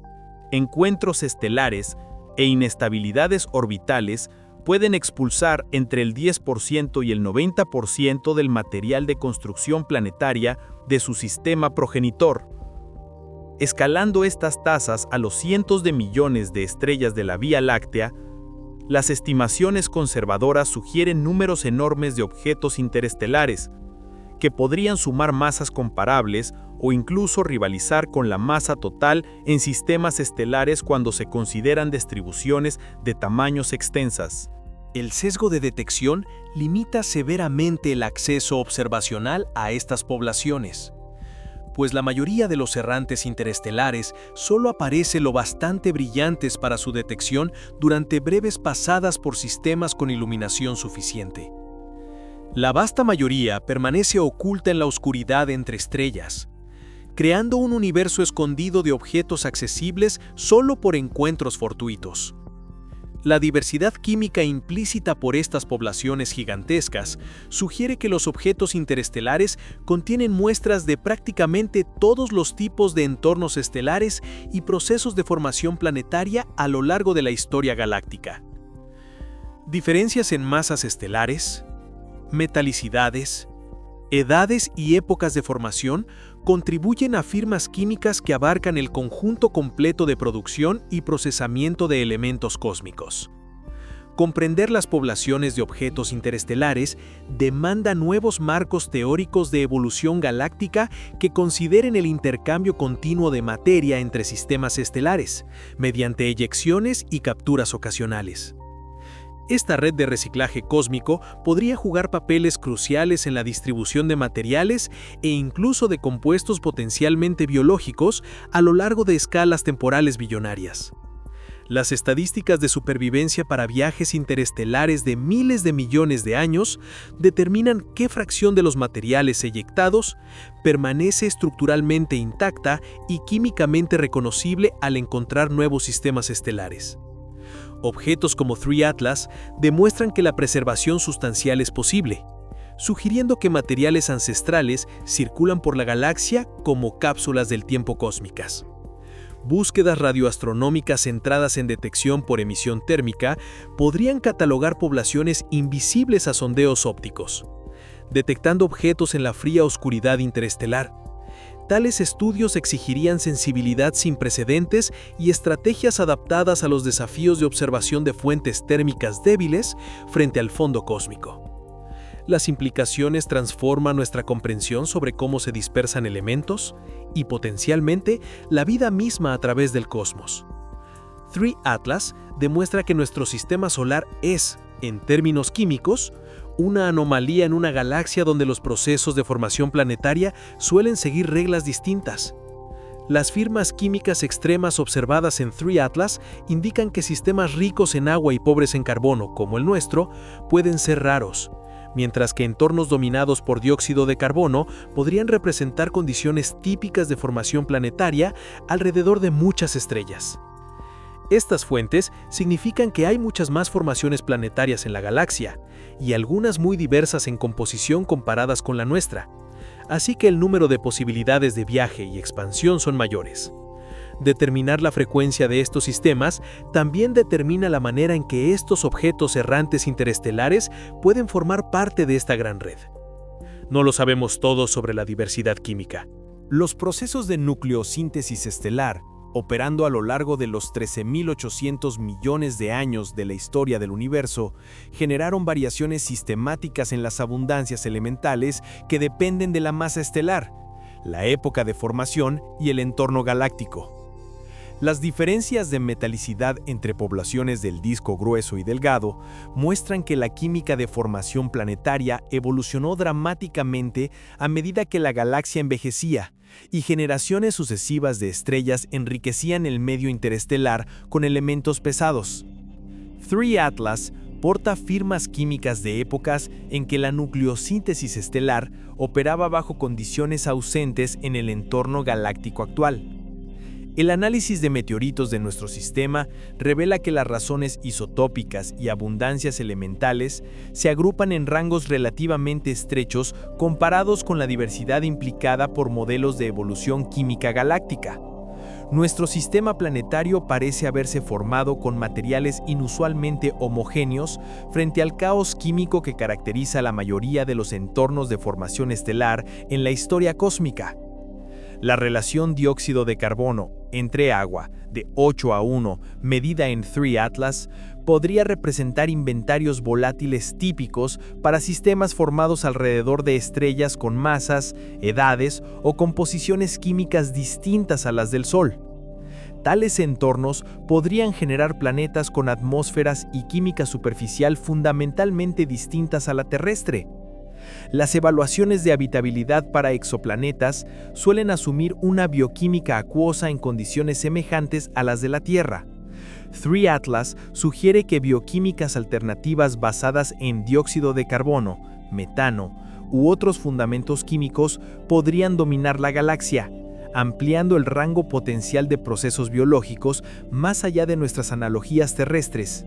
encuentros estelares e inestabilidades orbitales pueden expulsar entre el 10% y el 90% del material de construcción planetaria de su sistema progenitor. Escalando estas tasas a los cientos de millones de estrellas de la Vía Láctea, las estimaciones conservadoras sugieren números enormes de objetos interestelares, que podrían sumar masas comparables o incluso rivalizar con la masa total en sistemas estelares cuando se consideran distribuciones de tamaños extensas. El sesgo de detección limita severamente el acceso observacional a estas poblaciones, pues la mayoría de los errantes interestelares solo aparece lo bastante brillantes para su detección durante breves pasadas por sistemas con iluminación suficiente. La vasta mayoría permanece oculta en la oscuridad entre estrellas, creando un universo escondido de objetos accesibles solo por encuentros fortuitos. La diversidad química implícita por estas poblaciones gigantescas sugiere que los objetos interestelares contienen muestras de prácticamente todos los tipos de entornos estelares y procesos de formación planetaria a lo largo de la historia galáctica. Diferencias en masas estelares, metalicidades, edades y épocas de formación contribuyen a firmas químicas que abarcan el conjunto completo de producción y procesamiento de elementos cósmicos. Comprender las poblaciones de objetos interestelares demanda nuevos marcos teóricos de evolución galáctica que consideren el intercambio continuo de materia entre sistemas estelares, mediante eyecciones y capturas ocasionales. Esta red de reciclaje cósmico podría jugar papeles cruciales en la distribución de materiales e incluso de compuestos potencialmente biológicos a lo largo de escalas temporales billonarias. Las estadísticas de supervivencia para viajes interestelares de miles de millones de años determinan qué fracción de los materiales eyectados permanece estructuralmente intacta y químicamente reconocible al encontrar nuevos sistemas estelares. Objetos como 3 Atlas demuestran que la preservación sustancial es posible, sugiriendo que materiales ancestrales circulan por la galaxia como cápsulas del tiempo cósmicas. Búsquedas radioastronómicas centradas en detección por emisión térmica podrían catalogar poblaciones invisibles a sondeos ópticos, detectando objetos en la fría oscuridad interestelar. Tales estudios exigirían sensibilidad sin precedentes y estrategias adaptadas a los desafíos de observación de fuentes térmicas débiles frente al fondo cósmico. Las implicaciones transforman nuestra comprensión sobre cómo se dispersan elementos y, potencialmente, la vida misma a través del cosmos. 3 Atlas demuestra que nuestro sistema solar es, en términos químicos, una anomalía en una galaxia donde los procesos de formación planetaria suelen seguir reglas distintas. Las firmas químicas extremas observadas en 3 Atlas indican que sistemas ricos en agua y pobres en carbono, como el nuestro, pueden ser raros, mientras que entornos dominados por dióxido de carbono podrían representar condiciones típicas de formación planetaria alrededor de muchas estrellas. Estas fuentes significan que hay muchas más formaciones planetarias en la galaxia, y algunas muy diversas en composición comparadas con la nuestra, así que el número de posibilidades de viaje y expansión son mayores. Determinar la frecuencia de estos sistemas también determina la manera en que estos objetos errantes interestelares pueden formar parte de esta gran red. No lo sabemos todo sobre la diversidad química. Los procesos de nucleosíntesis estelar, operando a lo largo de los 13.800 millones de años de la historia del universo, generaron variaciones sistemáticas en las abundancias elementales que dependen de la masa estelar, la época de formación y el entorno galáctico. Las diferencias de metalicidad entre poblaciones del disco grueso y delgado muestran que la química de formación planetaria evolucionó dramáticamente a medida que la galaxia envejecía, y generaciones sucesivas de estrellas enriquecían el medio interestelar con elementos pesados. 3 Atlas porta firmas químicas de épocas en que la nucleosíntesis estelar operaba bajo condiciones ausentes en el entorno galáctico actual. El análisis de meteoritos de nuestro sistema revela que las razones isotópicas y abundancias elementales se agrupan en rangos relativamente estrechos comparados con la diversidad implicada por modelos de evolución química galáctica. Nuestro sistema planetario parece haberse formado con materiales inusualmente homogéneos frente al caos químico que caracteriza la mayoría de los entornos de formación estelar en la historia cósmica. La relación dióxido de carbono entre agua de 8:1 medida en 3 Atlas podría representar inventarios volátiles típicos para sistemas formados alrededor de estrellas con masas, edades o composiciones químicas distintas a las del Sol. Tales entornos podrían generar planetas con atmósferas y química superficial fundamentalmente distintas a la terrestre. Las evaluaciones de habitabilidad para exoplanetas suelen asumir una bioquímica acuosa en condiciones semejantes a las de la Tierra. 3 Atlas sugiere que bioquímicas alternativas basadas en dióxido de carbono, metano u otros fundamentos químicos podrían dominar la galaxia, ampliando el rango potencial de procesos biológicos más allá de nuestras analogías terrestres.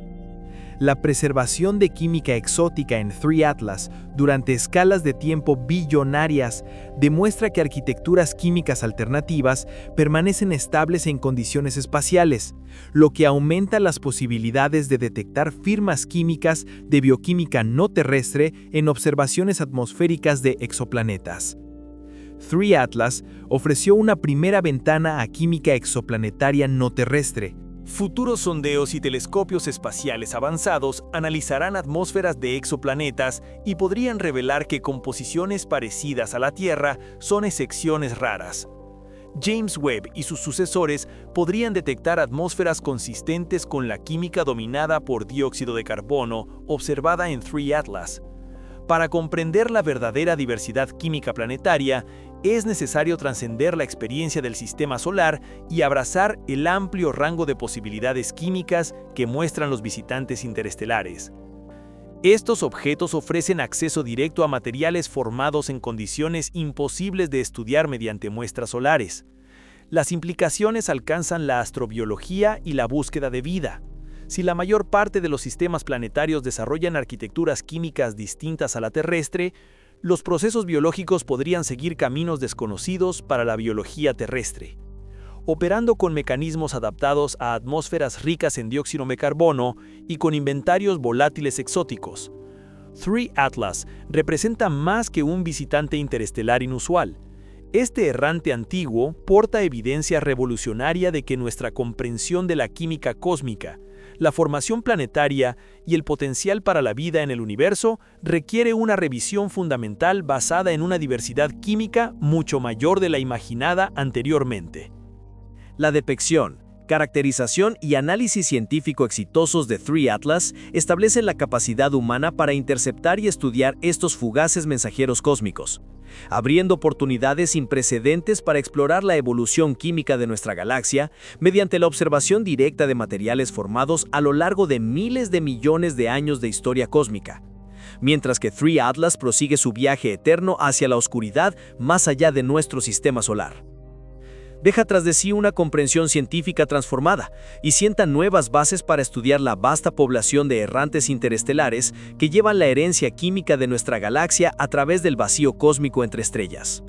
La preservación de química exótica en 3 Atlas durante escalas de tiempo billonarias demuestra que arquitecturas químicas alternativas permanecen estables en condiciones espaciales, lo que aumenta las posibilidades de detectar firmas químicas de bioquímica no terrestre en observaciones atmosféricas de exoplanetas. 3 Atlas ofreció una primera ventana a química exoplanetaria no terrestre. Futuros sondeos y telescopios espaciales avanzados analizarán atmósferas de exoplanetas y podrían revelar que composiciones parecidas a la Tierra son excepciones raras. James Webb y sus sucesores podrían detectar atmósferas consistentes con la química dominada por dióxido de carbono observada en 3 Atlas. Para comprender la verdadera diversidad química planetaria, es necesario trascender la experiencia del sistema solar y abrazar el amplio rango de posibilidades químicas que muestran los visitantes interestelares. Estos objetos ofrecen acceso directo a materiales formados en condiciones imposibles de estudiar mediante muestras solares. Las implicaciones alcanzan la astrobiología y la búsqueda de vida. Si la mayor parte de los sistemas planetarios desarrollan arquitecturas químicas distintas a la terrestre, los procesos biológicos podrían seguir caminos desconocidos para la biología terrestre. Operando con mecanismos adaptados a atmósferas ricas en dióxido de carbono y con inventarios volátiles exóticos. 3 Atlas representa más que un visitante interestelar inusual. Este errante antiguo porta evidencia revolucionaria de que nuestra comprensión de la química cósmica, la formación planetaria y el potencial para la vida en el universo requiere una revisión fundamental basada en una diversidad química mucho mayor de la imaginada anteriormente. La detección, caracterización y análisis científico exitosos de 3 Atlas establecen la capacidad humana para interceptar y estudiar estos fugaces mensajeros cósmicos, abriendo oportunidades sin precedentes para explorar la evolución química de nuestra galaxia mediante la observación directa de materiales formados a lo largo de miles de millones de años de historia cósmica, mientras que 3 Atlas prosigue su viaje eterno hacia la oscuridad más allá de nuestro sistema solar. Deja tras de sí una comprensión científica transformada y sienta nuevas bases para estudiar la vasta población de errantes interestelares que llevan la herencia química de nuestra galaxia a través del vacío cósmico entre estrellas.